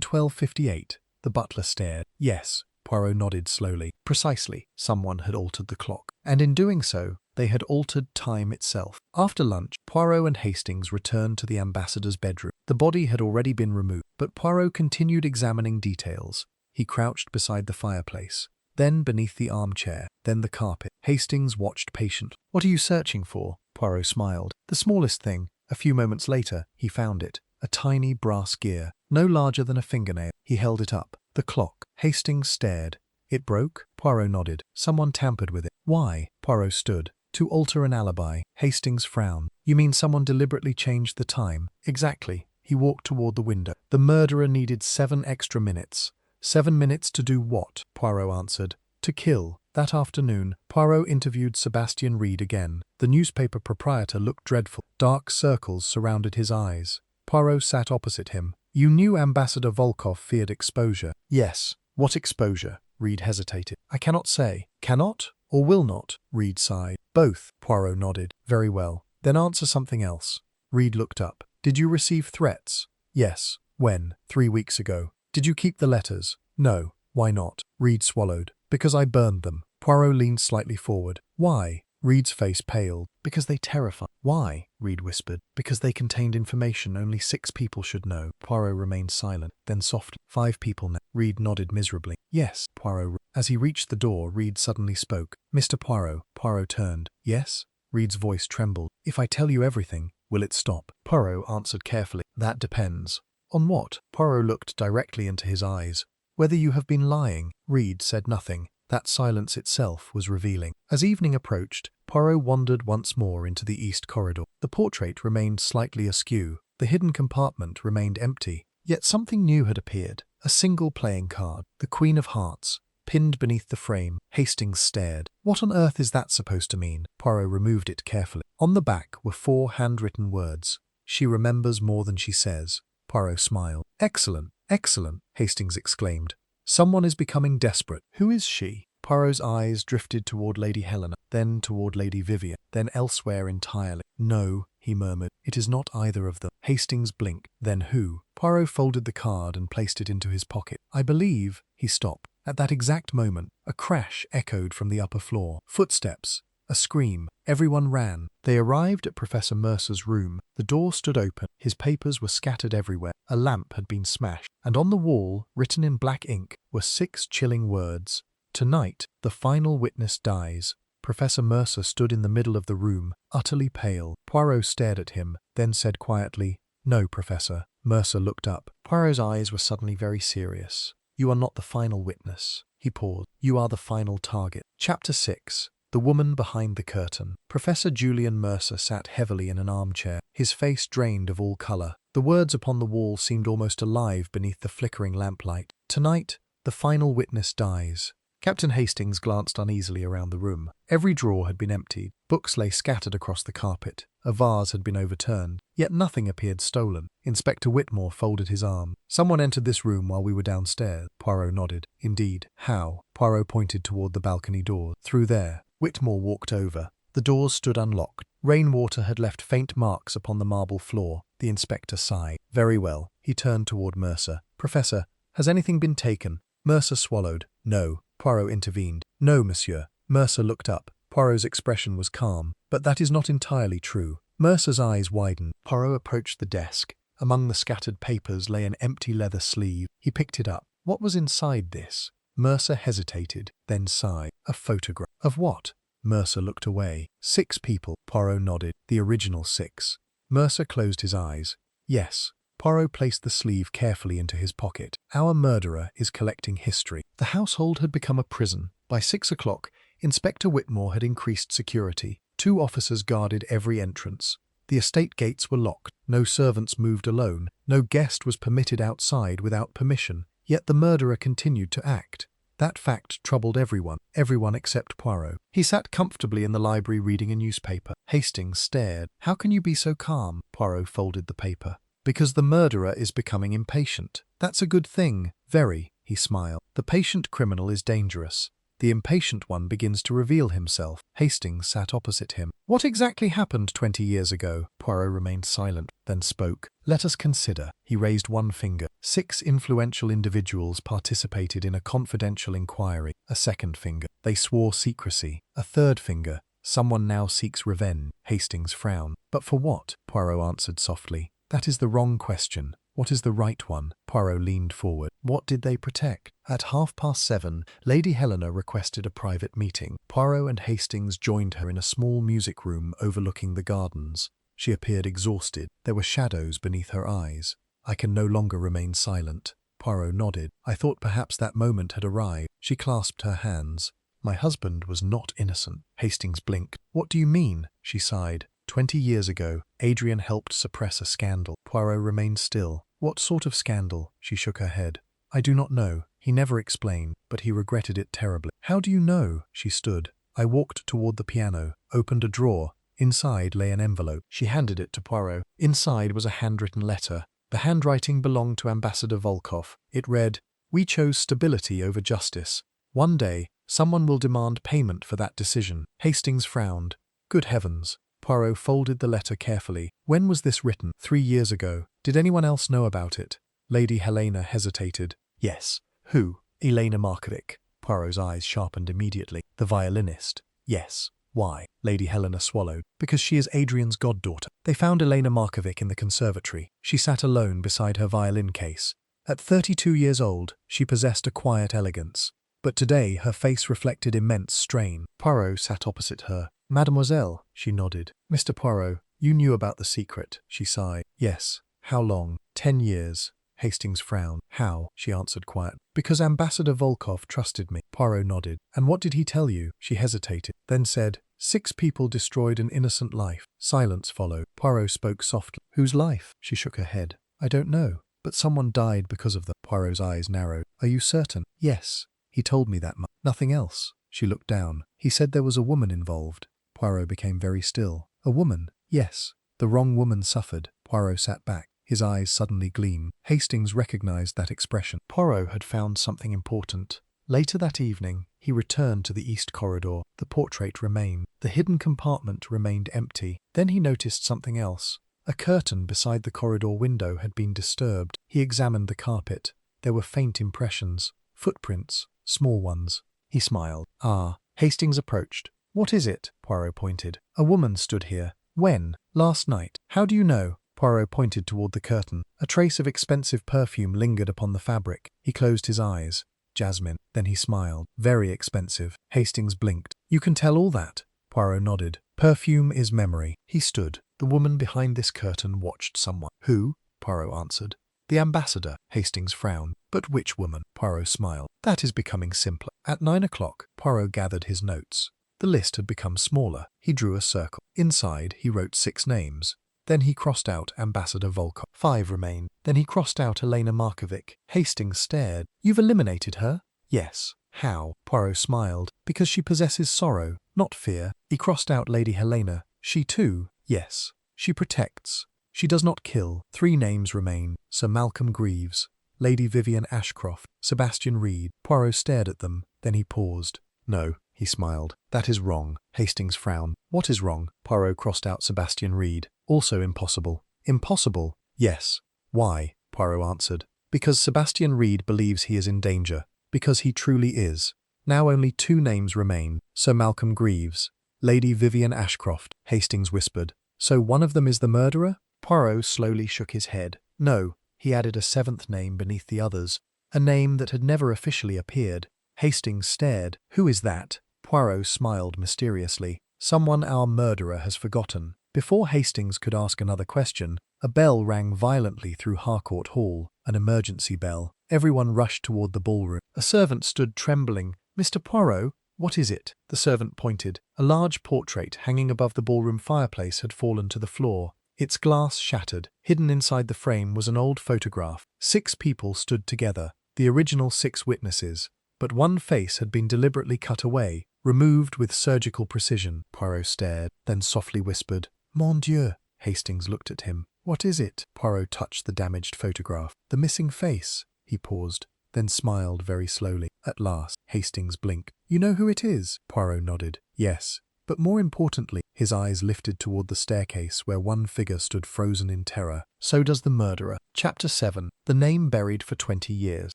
12:58. The butler stared. Yes, Poirot nodded slowly. Precisely. Someone had altered the clock. And in doing so, they had altered time itself. After lunch, Poirot and Hastings returned to the ambassador's bedroom. The body had already been removed, but Poirot continued examining details. He crouched beside the fireplace, then beneath the armchair, then the carpet. Hastings watched patiently. What are you searching for? Poirot smiled. The smallest thing. A few moments later, he found it. A tiny brass gear, no larger than a fingernail. He held it up. The clock. Hastings stared. It broke? Poirot nodded. Someone tampered with it. Why? Poirot stood. To alter an alibi. Hastings frowned. You mean someone deliberately changed the time? Exactly. He walked toward the window. The murderer needed 7 extra minutes. 7 minutes to do what? Poirot answered. To kill. That afternoon, Poirot interviewed Sebastian Reed again. The newspaper proprietor looked dreadful. Dark circles surrounded his eyes. Poirot sat opposite him. You knew Ambassador Volkov feared exposure. Yes. What exposure? Reed hesitated. I cannot say. Cannot or will not? Reed sighed. Both. Poirot nodded. Very well. Then answer something else. Reed looked up. Did you receive threats? Yes. When? 3 weeks ago. Did you keep the letters? No. Why not? Reed swallowed. Because I burned them. Poirot leaned slightly forward. Why? Reed's face paled. Because they terrify. Why? Reed whispered. Because they contained information only 6 people should know. Poirot remained silent. Then softly. 5 people now. Reed nodded miserably. Yes. Poirot. As he reached the door, Reed suddenly spoke. Mr. Poirot. Poirot turned. Yes? Reed's voice trembled. If I tell you everything, will it stop? Poirot answered carefully. That depends. On what? Poirot looked directly into his eyes. Whether you have been lying. Reed said nothing. That silence itself was revealing. As evening approached, Poirot wandered once more into the east corridor. The portrait remained slightly askew. The hidden compartment remained empty. Yet something new had appeared. A single playing card, the Queen of Hearts, pinned beneath the frame. Hastings stared. What on earth is that supposed to mean? Poirot removed it carefully. On the back were 4 handwritten words. She remembers more than she says. Poirot smiled. Excellent, excellent, Hastings exclaimed. Someone is becoming desperate. Who is she? Poirot's eyes drifted toward Lady Helena, then toward Lady Vivian, then elsewhere entirely. No, he murmured. It is not either of them. Hastings blinked. Then who? Poirot folded the card and placed it into his pocket. I believe, he stopped. At that exact moment, a crash echoed from the upper floor. Footsteps. A scream. Everyone ran. They arrived at Professor Mercer's room. The door stood open. His papers were scattered everywhere. A lamp had been smashed. And on the wall, written in black ink, were 6 chilling words. Tonight, the final witness dies. Professor Mercer stood in the middle of the room, utterly pale. Poirot stared at him, then said quietly, No, Professor. Mercer looked up. Poirot's eyes were suddenly very serious. You are not the final witness. He paused. You are the final target. Chapter 6. The woman behind the curtain. Professor Julian Mercer sat heavily in an armchair, his face drained of all colour. The words upon the wall seemed almost alive beneath the flickering lamplight. Tonight, the final witness dies. Captain Hastings glanced uneasily around the room. Every drawer had been emptied. Books lay scattered across the carpet. A vase had been overturned. Yet nothing appeared stolen. Inspector Whitmore folded his arm. Someone entered this room while we were downstairs. Poirot nodded. Indeed. How? Poirot pointed toward the balcony door. Through there. Whitmore walked over. The doors stood unlocked. Rainwater had left faint marks upon the marble floor. The inspector sighed. Very well. He turned toward Mercer. Professor, has anything been taken? Mercer swallowed. No. Poirot intervened. No, monsieur. Mercer looked up. Poirot's expression was calm. But that is not entirely true. Mercer's eyes widened. Poirot approached the desk. Among the scattered papers lay an empty leather sleeve. He picked it up. What was inside this? Mercer hesitated, then sighed. A photograph. Of what? Mercer looked away. 6 people. Poirot nodded. The original 6. Mercer closed his eyes. Yes. Poirot placed the sleeve carefully into his pocket. Our murderer is collecting history. The household had become a prison. By 6 o'clock, Inspector Whitmore had increased security. 2 officers guarded every entrance. The estate gates were locked. No servants moved alone. No guest was permitted outside without permission. Yet the murderer continued to act. That fact troubled everyone except Poirot. He sat comfortably in the library reading a newspaper. Hastings stared. How can you be so calm? Poirot folded the paper. Because the murderer is becoming impatient. That's a good thing. Very, he smiled. The patient criminal is dangerous. The impatient one begins to reveal himself. Hastings sat opposite him. What exactly happened 20 years ago? Poirot remained silent, then spoke. Let us consider. He raised one finger. 6 influential individuals participated in a confidential inquiry. A second finger. They swore secrecy. A third finger. Someone now seeks revenge. Hastings frowned. But for what? Poirot answered softly. That is the wrong question. What is the right one? Poirot leaned forward. What did they protect? At 7:30, Lady Helena requested a private meeting. Poirot and Hastings joined her in a small music room overlooking the gardens. She appeared exhausted. There were shadows beneath her eyes. I can no longer remain silent. Poirot nodded. I thought perhaps that moment had arrived. She clasped her hands. My husband was not innocent. Hastings blinked. What do you mean? She sighed. 20 years ago, Adrian helped suppress a scandal. Poirot remained still. What sort of scandal? She shook her head. I do not know. He never explained, but he regretted it terribly. How do you know? She stood. I walked toward the piano, opened a drawer. Inside lay an envelope. She handed it to Poirot. Inside was a handwritten letter. The handwriting belonged to Ambassador Volkov. It read, We chose stability over justice. One day, someone will demand payment for that decision. Hastings frowned. Good heavens. Poirot folded the letter carefully. When was this written? 3 years ago. Did anyone else know about it? Lady Helena hesitated. Yes. Who? Elena Markovic. Poirot's eyes sharpened immediately. The violinist. Yes. Why? Lady Helena swallowed. Because she is Adrian's goddaughter. They found Elena Markovic in the conservatory. She sat alone beside her violin case. At 32 years old, she possessed a quiet elegance. But today her face reflected immense strain. Poirot sat opposite her. Mademoiselle, she nodded. Mr. Poirot, you knew about the secret, she sighed. Yes. How long? 10 years. Hastings frowned. How? She answered quietly. Because Ambassador Volkov trusted me. Poirot nodded. And what did he tell you? She hesitated, then said, 6 people destroyed an innocent life. Silence followed. Poirot spoke softly. Whose life? She shook her head. I don't know. But someone died because of them. Poirot's eyes narrowed. Are you certain? Yes. He told me that much. Nothing else. She looked down. He said there was a woman involved. Poirot became very still. A woman? Yes. The wrong woman suffered. Poirot sat back. His eyes suddenly gleamed. Hastings recognized that expression. Poirot had found something important. Later that evening, he returned to the east corridor. The portrait remained. The hidden compartment remained empty. Then he noticed something else. A curtain beside the corridor window had been disturbed. He examined the carpet. There were faint impressions. Footprints. Small ones. He smiled. Ah. Hastings approached. What is it? Poirot pointed. A woman stood here. When? Last night. How do you know? Poirot pointed toward the curtain. A trace of expensive perfume lingered upon the fabric. He closed his eyes. Jasmine. Then he smiled. Very expensive. Hastings blinked. You can tell all that? Poirot nodded. Perfume is memory. He stood. The woman behind this curtain watched someone. Who? Poirot answered. The ambassador. Hastings frowned. But which woman? Poirot smiled. That is becoming simpler. At 9 o'clock, Poirot gathered his notes. The list had become smaller. He drew a circle. Inside, he wrote 6 names. Then he crossed out Ambassador Volkov. 5 remained. Then he crossed out Elena Markovic. Hastings stared. You've eliminated her? Yes. How? Poirot smiled. Because she possesses sorrow, not fear. He crossed out Lady Helena. She too? Yes. She protects. She does not kill. 3 names remain. Sir Malcolm Greaves, Lady Vivian Ashcroft, Sebastian Reed. Poirot stared at them. Then he paused. No. He smiled. That is wrong. Hastings frowned. What is wrong? Poirot crossed out Sebastian Reed. Also impossible. Impossible? Yes. Why? Poirot answered. Because Sebastian Reed believes he is in danger. Because he truly is. Now only 2 names remain. Sir Malcolm Greaves, Lady Vivian Ashcroft. Hastings whispered. So one of them is the murderer? Poirot slowly shook his head. No. He added a 7th name beneath the others. A name that had never officially appeared. Hastings stared. Who is that? Poirot smiled mysteriously. Someone our murderer has forgotten. Before Hastings could ask another question, a bell rang violently through Harcourt Hall, an emergency bell. Everyone rushed toward the ballroom. A servant stood trembling. Mr. Poirot, what is it? The servant pointed. A large portrait hanging above the ballroom fireplace had fallen to the floor. Its glass shattered. Hidden inside the frame was an old photograph. 6 people stood together, the original 6 witnesses. But one face had been deliberately cut away, removed with surgical precision. Poirot stared, then softly whispered, Mon Dieu. Hastings looked at him. What is it? Poirot touched the damaged photograph. The missing face. He paused. then smiled very slowly. At last, Hastings blinked. "You know who it is?" Poirot nodded. "Yes. But more importantly," his eyes lifted toward the staircase where one figure stood frozen in terror. "So does the murderer." Chapter 7. The name buried for 20 years.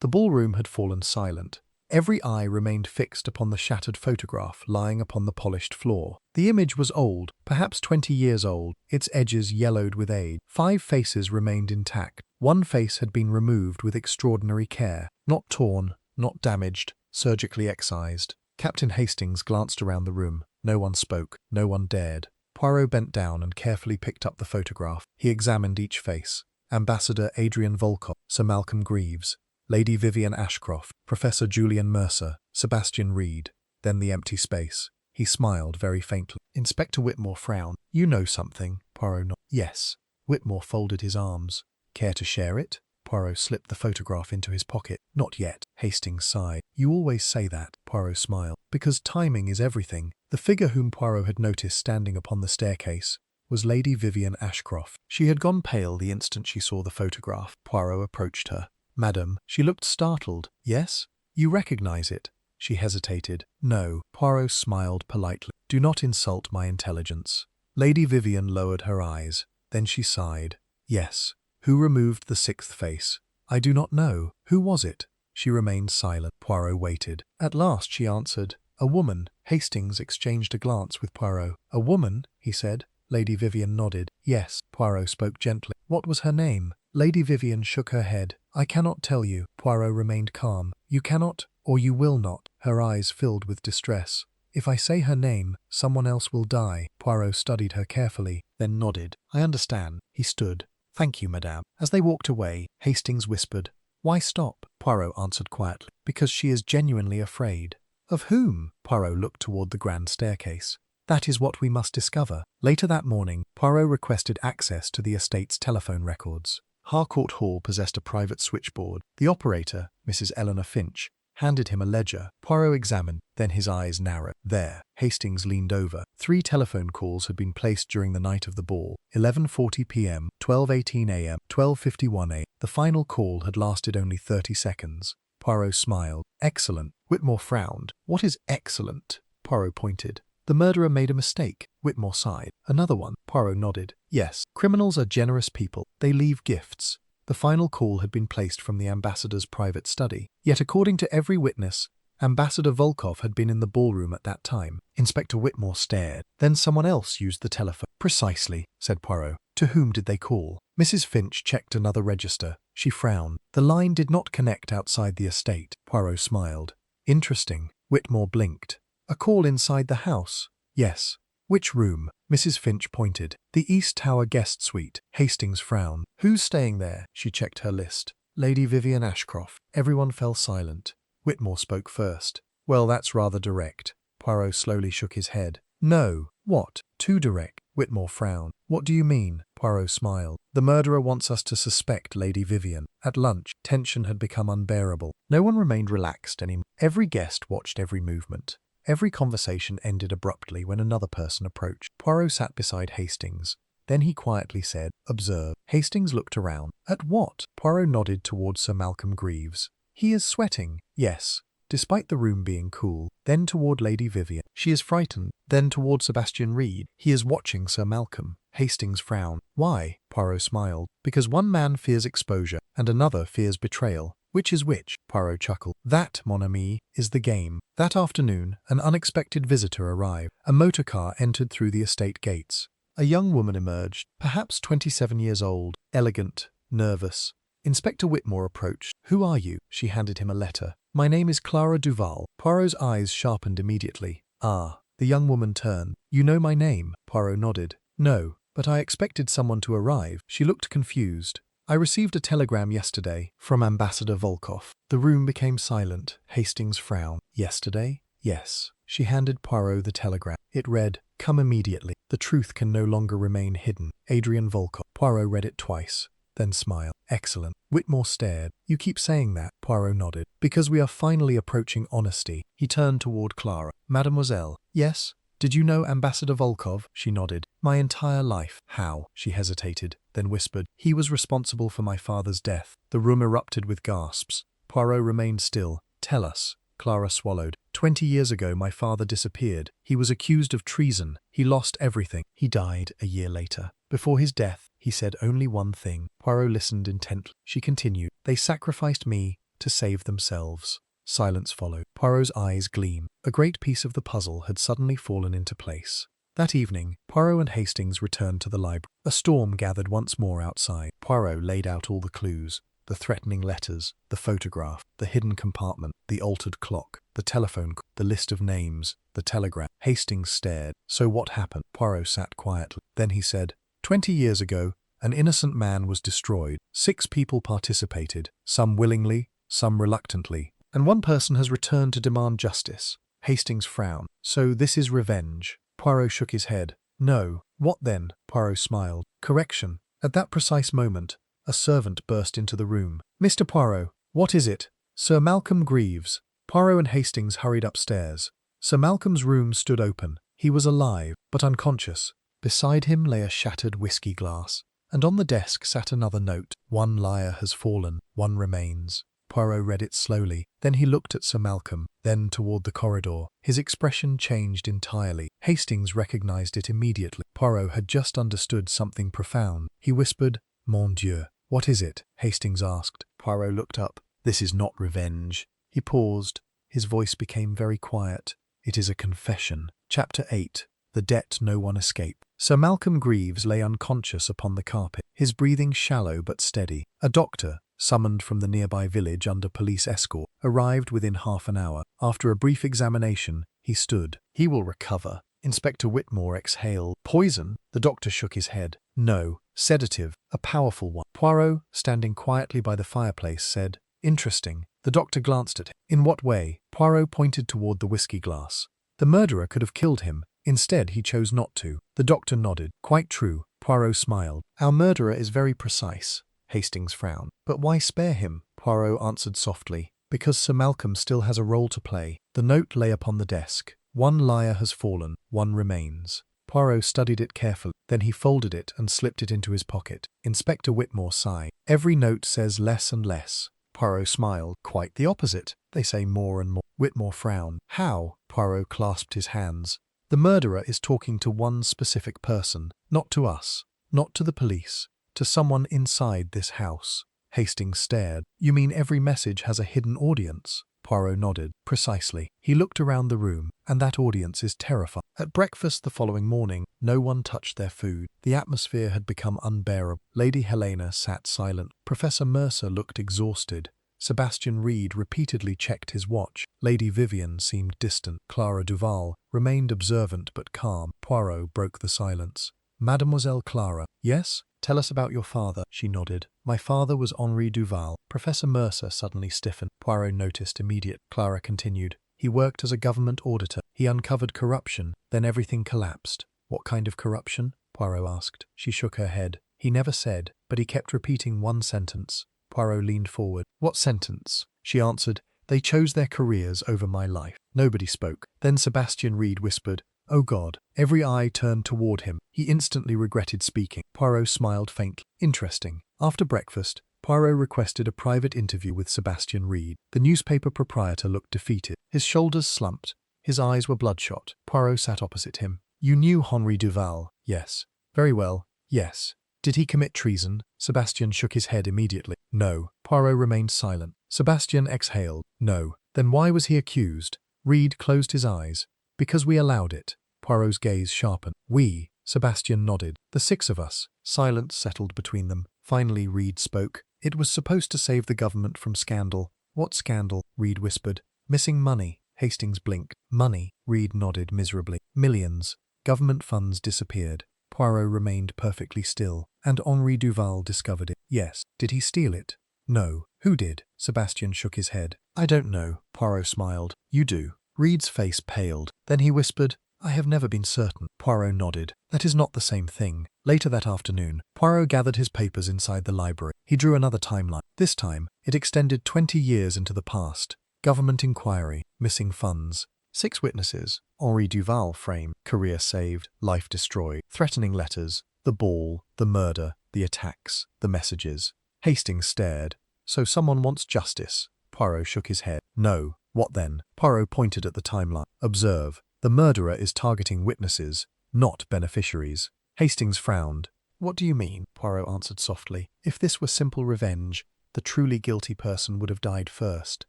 The ballroom had fallen silent. Every eye remained fixed upon the shattered photograph lying upon the polished floor. The image was old, perhaps 20 years old, its edges yellowed with age. 5 faces remained intact. One face had been removed with extraordinary care. Not torn, not damaged, surgically excised. Captain Hastings glanced around the room. No one spoke, no one dared. Poirot bent down and carefully picked up the photograph. He examined each face. Ambassador Adrian Volkov, Sir Malcolm Greaves, Lady Vivian Ashcroft, Professor Julian Mercer, Sebastian Reed, then the empty space. He smiled very faintly. Inspector Whitmore frowned. "You know something?" Poirot nodded. "Yes." Whitmore folded his arms. "Care to share it?" Poirot slipped the photograph into his pocket. "Not yet." Hastings sighed. "You always say that." Poirot smiled. "Because timing is everything." The figure whom Poirot had noticed standing upon the staircase was Lady Vivian Ashcroft. She had gone pale the instant she saw the photograph. Poirot approached her. "Madam," she looked startled. "Yes? You recognize it?" She hesitated. "No." Poirot smiled politely. "Do not insult my intelligence." Lady Vivian lowered her eyes. Then she sighed. "Yes. Who removed the 6th face?" "I do not know. Who was it?" She remained silent. Poirot waited. At last she answered. "A woman." Hastings exchanged a glance with Poirot. "A woman?" he said. Lady Vivian nodded. "Yes." Poirot spoke gently. "What was her name?" Lady Vivian shook her head. "I cannot tell you." Poirot remained calm. "You cannot, or you will not." Her eyes filled with distress. "If I say her name, someone else will die." Poirot studied her carefully, then nodded. "I understand." He stood. "Thank you, madame." As they walked away, Hastings whispered, "Why stop?" Poirot answered quietly, "Because she is genuinely afraid." "Of whom?" Poirot looked toward the grand staircase. "That is what we must discover." Later that morning, Poirot requested access to the estate's telephone records. Harcourt Hall possessed a private switchboard. The operator, Mrs. Eleanor Finch, handed him a ledger. Poirot examined, then his eyes narrowed. There, Hastings leaned over. 3 telephone calls had been placed during the night of the ball. 11:40 p.m., 12:18 a.m., 12:51 a.m. The final call had lasted only 30 seconds. Poirot smiled. "Excellent." Whitmore frowned. "What is excellent?" Poirot pointed. "The murderer made a mistake." Whitmore sighed. "Another one." Poirot nodded. "Yes. Criminals are generous people. They leave gifts." The final call had been placed from the ambassador's private study. Yet according to every witness, Ambassador Volkov had been in the ballroom at that time. Inspector Whitmore stared. "Then someone else used the telephone." "Precisely," said Poirot. "To whom did they call?" Mrs. Finch checked another register. She frowned. "The line did not connect outside the estate." Poirot smiled. "Interesting." Whitmore blinked. "A call inside the house?" "Yes." "Which room?" Mrs. Finch pointed. "The East Tower guest suite." Hastings frowned. "Who's staying there?" She checked her list. "Lady Vivian Ashcroft." Everyone fell silent. Whitmore spoke first. "Well, that's rather direct." Poirot slowly shook his head. "No." "What?" "Too direct." Whitmore frowned. "What do you mean?" Poirot smiled. "The murderer wants us to suspect Lady Vivian." At lunch, tension had become unbearable. No one remained relaxed anymore. Every guest watched every movement. Every conversation ended abruptly when another person approached. Poirot sat beside Hastings. Then he quietly said, "Observe." Hastings looked around. "At what?" Poirot nodded towards Sir Malcolm Greaves. "He is sweating." "Yes." Despite the room being cool. Then toward Lady Vivian. "She is frightened." Then toward Sebastian Reed. "He is watching Sir Malcolm." Hastings frowned. "Why?" Poirot smiled. "Because one man fears exposure, and another fears betrayal." "Which is which?" Poirot chuckled. "That, mon ami, is the game." That afternoon, an unexpected visitor arrived. A motor car entered through the estate gates. A young woman emerged, perhaps 27 years old, elegant, nervous. Inspector Whitmore approached. "Who are you?" She handed him a letter. "My name is Clara Duval." Poirot's eyes sharpened immediately. "Ah." The young woman turned. "You know my name?" Poirot nodded. "No, but I expected someone to arrive." She looked confused. "I received a telegram yesterday from Ambassador Volkov." The room became silent. Hastings frowned. "Yesterday?" "Yes." She handed Poirot the telegram. It read, "Come immediately. The truth can no longer remain hidden. Adrian Volkov." Poirot read it twice, then smiled. "Excellent." Whitmore stared. "You keep saying that." Poirot nodded. "Because we are finally approaching honesty." He turned toward Clara. "Mademoiselle." "Yes?" "Did you know Ambassador Volkov?" She nodded. "My entire life." "How?" She hesitated, then whispered, "He was responsible for my father's death." The room erupted with gasps. Poirot remained still. Tell us. Clara swallowed. 20 years ago my father disappeared. He was accused of treason. He lost everything. He died a year later. Before his death, he said only one thing. Poirot listened intently. She continued. They sacrificed me to save themselves. Silence followed. Poirot's eyes gleamed. A great piece of the puzzle had suddenly fallen into place. That evening, Poirot and Hastings returned to the library. A storm gathered once more outside. Poirot laid out all the clues. The threatening letters, the photograph, the hidden compartment, the altered clock, the telephone, the list of names, the telegram. Hastings stared. So what happened? Poirot sat quietly. Then he said, 20 years ago, an innocent man was destroyed. 6 people participated, some willingly, some reluctantly, and one person has returned to demand justice. Hastings frowned. So this is revenge. Poirot shook his head. No. What then? Poirot smiled. Correction. At that precise moment, a servant burst into the room. Mr. Poirot, what is it? Sir Malcolm Greaves. Poirot and Hastings hurried upstairs. Sir Malcolm's room stood open. He was alive, but unconscious. Beside him lay a shattered whiskey glass, and on the desk sat another note. One liar has fallen, one remains. Poirot read it slowly. Then he looked at Sir Malcolm, then toward the corridor. His expression changed entirely. Hastings recognized it immediately. Poirot had just understood something profound. He whispered, Mon Dieu. What is it? Hastings asked. Poirot looked up. This is not revenge. He paused. His voice became very quiet. It is a confession. Chapter 8. The debt no one escaped. Sir Malcolm Greaves lay unconscious upon the carpet, his breathing shallow but steady. A doctor, summoned from the nearby village under police escort, arrived within half an hour. After a brief examination, he stood. He will recover. Inspector Whitmore exhaled. Poison? The doctor shook his head. No. Sedative. A powerful one. Poirot, standing quietly by the fireplace, said, Interesting. The doctor glanced at him. In what way? Poirot pointed toward the whiskey glass. The murderer could have killed him. Instead, he chose not to. The doctor nodded. Quite true. Poirot smiled. Our murderer is very precise. Hastings frowned. But why spare him? Poirot answered softly. Because Sir Malcolm still has a role to play. The note lay upon the desk. One liar has fallen, one remains. Poirot studied it carefully. Then he folded it and slipped it into his pocket. Inspector Whitmore sighed. Every note says less and less. Poirot smiled. Quite the opposite. They say more and more. Whitmore frowned. How? Poirot clasped his hands. The murderer is talking to one specific person, not to us, not to the police, to someone inside this house. Hastings stared. You mean every message has a hidden audience? Poirot nodded. Precisely. He looked around the room, and that audience is terrified. At breakfast the following morning, no one touched their food. The atmosphere had become unbearable. Lady Helena sat silent. Professor Mercer looked exhausted. Sebastian Reed repeatedly checked his watch. Lady Vivian seemed distant. Clara Duval remained observant but calm. Poirot broke the silence. Mademoiselle Clara. Yes? Tell us about your father. She nodded. My father was Henri Duval. Professor Mercer suddenly stiffened. Poirot noticed immediate. Clara continued. He worked as a government auditor. He uncovered corruption. Then everything collapsed. What kind of corruption? Poirot asked. She shook her head. He never said, but he kept repeating one sentence. Poirot leaned forward. What sentence? She answered. They chose their careers over my life. Nobody spoke. Then Sebastian Reed whispered, Oh God. Every eye turned toward him. He instantly regretted speaking. Poirot smiled faintly. Interesting. After breakfast, Poirot requested a private interview with Sebastian Reed. The newspaper proprietor looked defeated. His shoulders slumped. His eyes were bloodshot. Poirot sat opposite him. You knew Henri Duval? Yes. Very well. Yes. Did he commit treason? Sebastian shook his head immediately. No. Poirot remained silent. Sebastian exhaled. No. Then why was he accused? Reed closed his eyes. Because we allowed it. Poirot's gaze sharpened. We? Sebastian nodded. The 6 of us. Silence settled between them. Finally Reed spoke. It was supposed to save the government from scandal. What scandal? Reed whispered. Missing money. Hastings blinked. Money? Reed nodded miserably. Millions. Government funds disappeared. Poirot remained perfectly still. And Henri Duval discovered it. Yes. Did he steal it? No. Who did? Sebastian shook his head. I don't know. Poirot smiled. You do. Reed's face paled. Then he whispered, I have never been certain. Poirot nodded. That is not the same thing. Later that afternoon, Poirot gathered his papers inside the library. He drew another timeline. This time, it extended 20 years into the past. Government inquiry. Missing funds. 6 witnesses. Henri Duval framed. Career saved. Life destroyed. Threatening letters. The ball. The murder. The attacks. The messages. Hastings stared. So someone wants justice. Poirot shook his head. No. What then? Poirot pointed at the timeline. Observe. The murderer is targeting witnesses, not beneficiaries. Hastings frowned. What do you mean? Poirot answered softly. If this were simple revenge, the truly guilty person would have died first.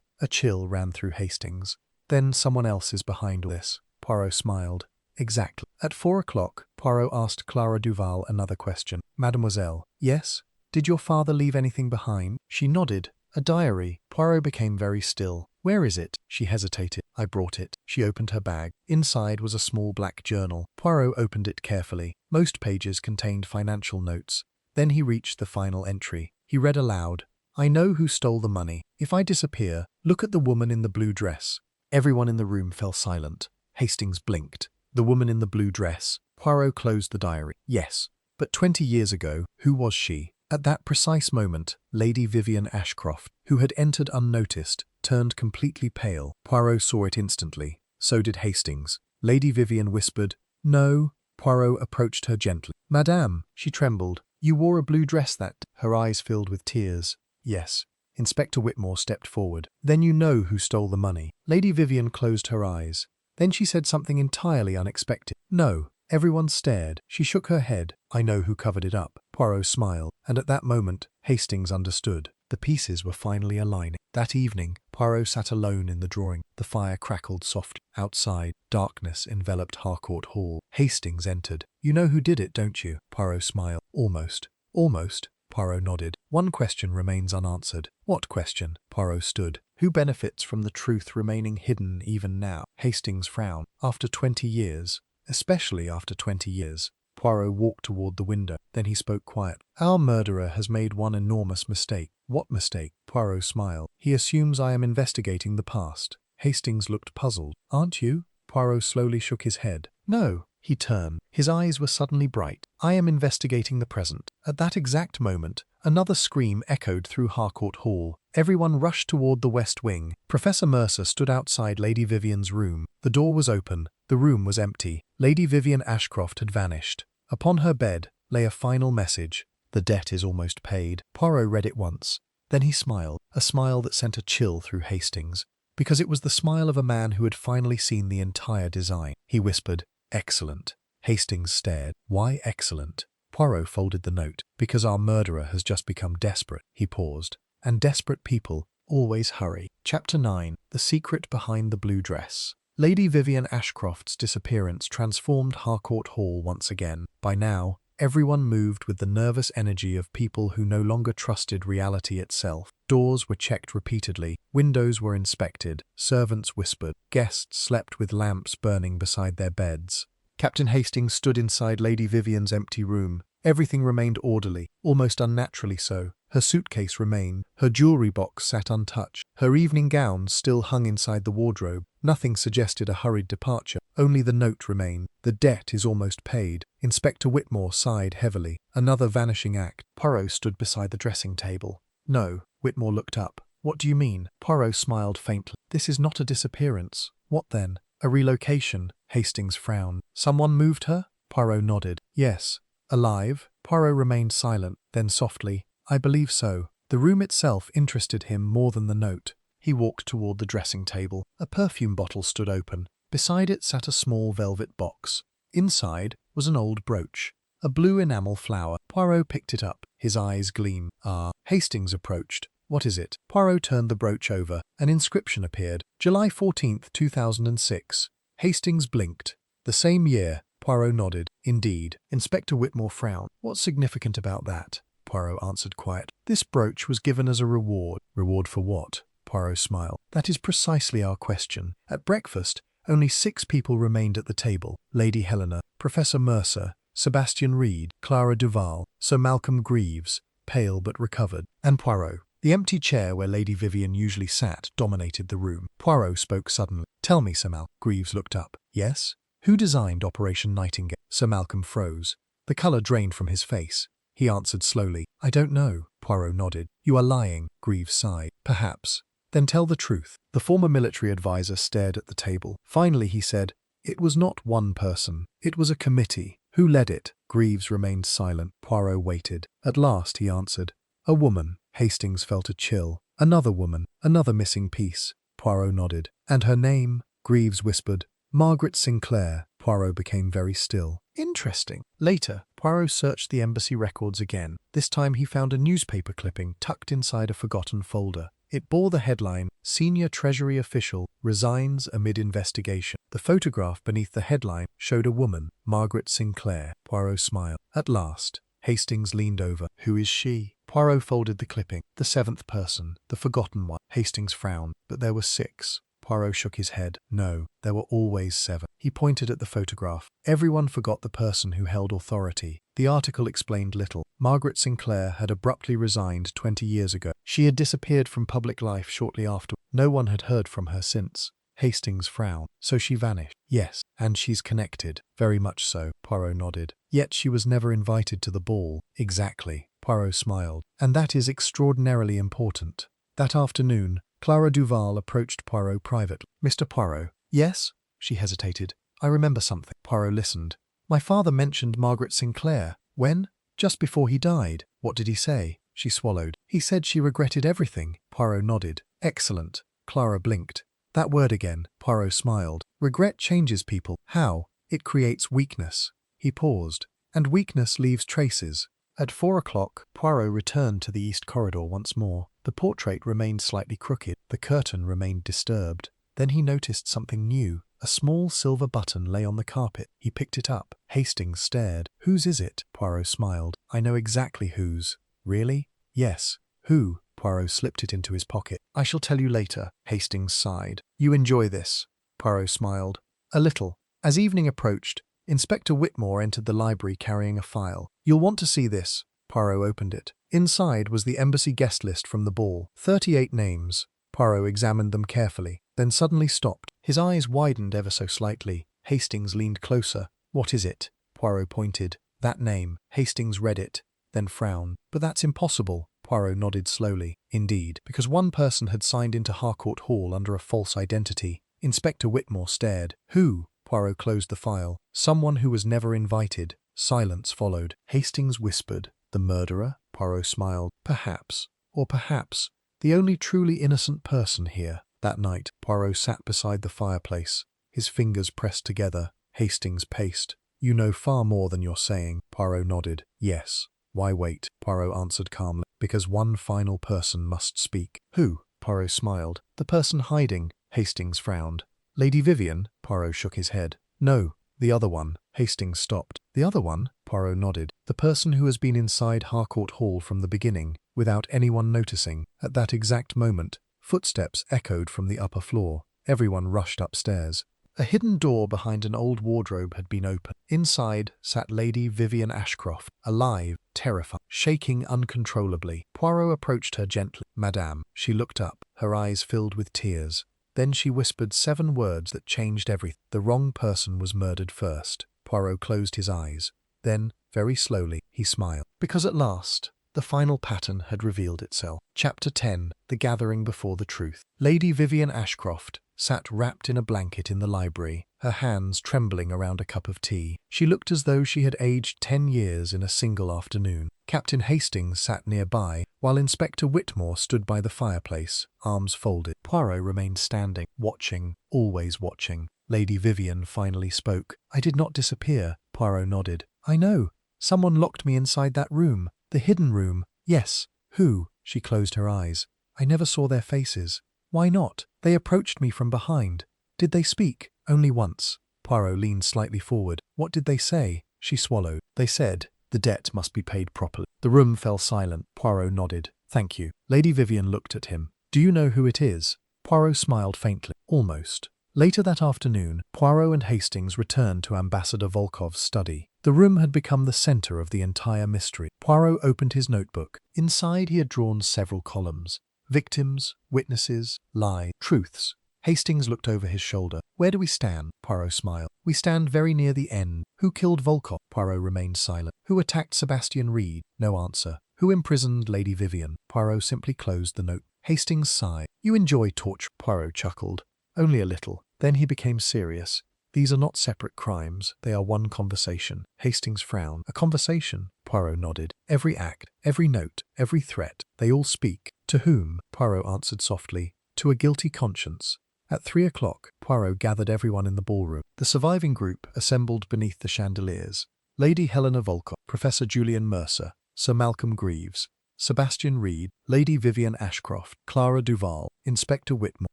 A chill ran through Hastings. Then someone else is behind this. Poirot smiled. Exactly. At 4 o'clock, Poirot asked Clara Duval another question. Mademoiselle. Yes? Did your father leave anything behind? She nodded. A diary. Poirot became very still. Where is it? She hesitated. I brought it. She opened her bag. Inside was a small black journal. Poirot opened it carefully. Most pages contained financial notes. Then he reached the final entry. He read aloud. I know who stole the money. If I disappear, look at the woman in the blue dress. Everyone in the room fell silent. Hastings blinked. The woman in the blue dress. Poirot closed the diary. Yes. But 20 years ago, who was she? At that precise moment, Lady Vivian Ashcroft, who had entered unnoticed, turned completely pale. Poirot saw it instantly. So did Hastings. Lady Vivian whispered, No. Poirot approached her gently. Madame, she trembled. You wore a blue dress that. Her eyes filled with tears. Yes. Inspector Whitmore stepped forward. Then you know who stole the money. Lady Vivian closed her eyes. Then she said something entirely unexpected. No. Everyone stared. She shook her head. I know who covered it up. Poirot smiled, and at that moment, Hastings understood. The pieces were finally aligning. That evening, Poirot sat alone in the drawing. The fire crackled softly. Outside, darkness enveloped Harcourt Hall. Hastings entered. You know who did it, don't you? Poirot smiled. Almost. Almost. Poirot nodded. One question remains unanswered. What question? Poirot stood. Who benefits from the truth remaining hidden even now? Hastings frowned. After 20 years, especially after 20 years, Poirot walked toward the window. Then he spoke quietly. Our murderer has made one enormous mistake. What mistake? Poirot smiled. He assumes I am investigating the past. Hastings looked puzzled. Aren't you? Poirot slowly shook his head. No. He turned. His eyes were suddenly bright. I am investigating the present. At that exact moment, another scream echoed through Harcourt Hall. Everyone rushed toward the west wing. Professor Mercer stood outside Lady Vivian's room. The door was open. The room was empty. Lady Vivian Ashcroft had vanished. Upon her bed lay a final message. The debt is almost paid. Poirot read it once. Then he smiled, a smile that sent a chill through Hastings, because it was the smile of a man who had finally seen the entire design. He whispered, Excellent. Hastings stared. Why excellent? Poirot folded the note. Because our murderer has just become desperate. He paused. And desperate people always hurry. Chapter 9. The Secret Behind the Blue Dress. Lady Vivian Ashcroft's disappearance transformed Harcourt Hall once again. By now, everyone moved with the nervous energy of people who no longer trusted reality itself. Doors were checked repeatedly, windows were inspected, servants whispered, guests slept with lamps burning beside their beds. Captain Hastings stood inside Lady Vivian's empty room. Everything remained orderly, almost unnaturally so. Her suitcase remained, her jewelry box sat untouched, her evening gown still hung inside the wardrobe. Nothing suggested a hurried departure, only the note remained. The debt is almost paid. Inspector Whitmore sighed heavily. Another vanishing act. Poirot stood beside the dressing table. No. Whitmore looked up. What do you mean? Poirot smiled faintly. This is not a disappearance. What then? A relocation. Hastings frowned. Someone moved her? Poirot nodded. Yes. Alive? Poirot remained silent. Then softly, I believe so. The room itself interested him more than the note. He walked toward the dressing table. A perfume bottle stood open. Beside it sat a small velvet box. Inside was an old brooch. A blue enamel flower. Poirot picked it up. His eyes gleamed. Ah. Hastings approached. What is it? Poirot turned the brooch over. An inscription appeared. July 14th, 2006. Hastings blinked. The same year. Poirot nodded. Indeed. Inspector Whitmore frowned. What's significant about that? Poirot answered quiet. This brooch was given as a reward. Reward for what? Poirot smiled. That is precisely our question. At breakfast, only 6 people remained at the table. Lady Helena, Professor Mercer, Sebastian Reed, Clara Duval, Sir Malcolm Greaves, pale but recovered, and Poirot. The empty chair where Lady Vivian usually sat dominated the room. Poirot spoke suddenly. Tell me, Sir Malcolm. Greaves looked up. Yes? Who designed Operation Nightingale? Sir Malcolm froze. The colour drained from his face. He answered slowly. I don't know. Poirot nodded. You are lying. Greaves sighed. Perhaps. Then tell the truth. The former military advisor stared at the table. Finally he said, It was not one person. It was a committee. Who led it? Greaves remained silent. Poirot waited. At last he answered, A woman. Hastings felt a chill. Another woman. Another missing piece. Poirot nodded. And her name? Greaves whispered. Margaret Sinclair. Poirot became very still. Interesting. Later, Poirot searched the embassy records again. This time he found a newspaper clipping tucked inside a forgotten folder. It bore the headline, "Senior Treasury Official Resigns Amid Investigation." The photograph beneath the headline showed a woman, Margaret Sinclair. Poirot smiled. At last, Hastings leaned over. Who is she? Poirot folded the clipping. The seventh person, the forgotten one. Hastings frowned. But there were 6. Poirot shook his head. No, there were always 7. He pointed at the photograph. Everyone forgot the person who held authority. The article explained little. Margaret Sinclair had abruptly resigned 20 years ago. She had disappeared from public life shortly after. No one had heard from her since. Hastings frowned. So she vanished. Yes, and she's connected. Very much so. Poirot nodded. Yet she was never invited to the ball. Exactly. Poirot smiled. And that is extraordinarily important. That afternoon, Clara Duval approached Poirot privately. Mr. Poirot. Yes? She hesitated. I remember something. Poirot listened. My father mentioned Margaret Sinclair. When? Just before he died. What did he say? She swallowed. He said she regretted everything. Poirot nodded. Excellent. Clara blinked. That word again. Poirot smiled. Regret changes people. How? It creates weakness. He paused. And weakness leaves traces. At 4 o'clock, Poirot returned to the east corridor once more. The portrait remained slightly crooked. The curtain remained disturbed. Then he noticed something new. A small silver button lay on the carpet. He picked it up. Hastings stared. Whose is it? Poirot smiled. I know exactly whose. Really? Yes. Who? Poirot slipped it into his pocket. I shall tell you later. Hastings sighed. You enjoy this? Poirot smiled. A little. As evening approached, Inspector Whitmore entered the library carrying a file. You'll want to see this. Poirot opened it. Inside was the embassy guest list from the ball. 38 names. Poirot examined them carefully, then suddenly stopped. His eyes widened ever so slightly. Hastings leaned closer. What is it? Poirot pointed. That name. Hastings read it, then frowned. But that's impossible. Poirot nodded slowly. Indeed, because one person had signed into Harcourt Hall under a false identity. Inspector Whitmore stared. Who? Poirot closed the file. Someone who was never invited. Silence followed. Hastings whispered. The murderer? Poirot smiled. Perhaps. Or perhaps the only truly innocent person here. That night, Poirot sat beside the fireplace, his fingers pressed together. Hastings paced. You know far more than you're saying. Poirot nodded. Yes. Why wait? Poirot answered calmly. Because one final person must speak. Who? Poirot smiled. The person hiding. Hastings frowned. Lady Vivian? Poirot shook his head. No, the other one. Hastings stopped. The other one? Poirot nodded. The person who has been inside Harcourt Hall from the beginning, without anyone noticing. At that exact moment, footsteps echoed from the upper floor. Everyone rushed upstairs. A hidden door behind an old wardrobe had been opened. Inside sat Lady Vivian Ashcroft, alive, terrified, shaking uncontrollably. Poirot approached her gently. Madame. She looked up, her eyes filled with tears. Then she whispered 7 words that changed everything. The wrong person was murdered first. Poirot closed his eyes. Then, very slowly, he smiled. Because at last, the final pattern had revealed itself. Chapter 10. The Gathering Before the Truth. Lady Vivian Ashcroft sat wrapped in a blanket in the library, her hands trembling around a cup of tea. She looked as though she had aged 10 years in a single afternoon. Captain Hastings sat nearby, while Inspector Whitmore stood by the fireplace, arms folded. Poirot remained standing, watching, always watching. Lady Vivian finally spoke. I did not disappear. Poirot nodded. I know. Someone locked me inside that room. The hidden room. Yes. Who? She closed her eyes. I never saw their faces. Why not? They approached me from behind. Did they speak? Only once. Poirot leaned slightly forward. What did they say? She swallowed. They said, the debt must be paid properly. The room fell silent. Poirot nodded. Thank you. Lady Vivian looked at him. Do you know who it is? Poirot smiled faintly. Almost. Later that afternoon, Poirot and Hastings returned to Ambassador Volkov's study. The room had become the center of the entire mystery. Poirot opened his notebook. Inside he had drawn several columns. Victims, witnesses, lies, truths. Hastings looked over his shoulder. Where do we stand? Poirot smiled. We stand very near the end. Who killed Volkov? Poirot remained silent. Who attacked Sebastian Reed? No answer. Who imprisoned Lady Vivian? Poirot simply closed the note. Hastings sighed. You enjoy torture? Poirot chuckled. Only a little. Then he became serious. These are not separate crimes. They are one conversation. Hastings frowned. A conversation? Poirot nodded. Every act, every note, every threat. They all speak. To whom? Poirot answered softly. To a guilty conscience. At 3 o'clock, Poirot gathered everyone in the ballroom. The surviving group assembled beneath the chandeliers. Lady Helena Volcott, Professor Julian Mercer, Sir Malcolm Greaves, Sebastian Reed, Lady Vivian Ashcroft, Clara Duval, Inspector Whitmore,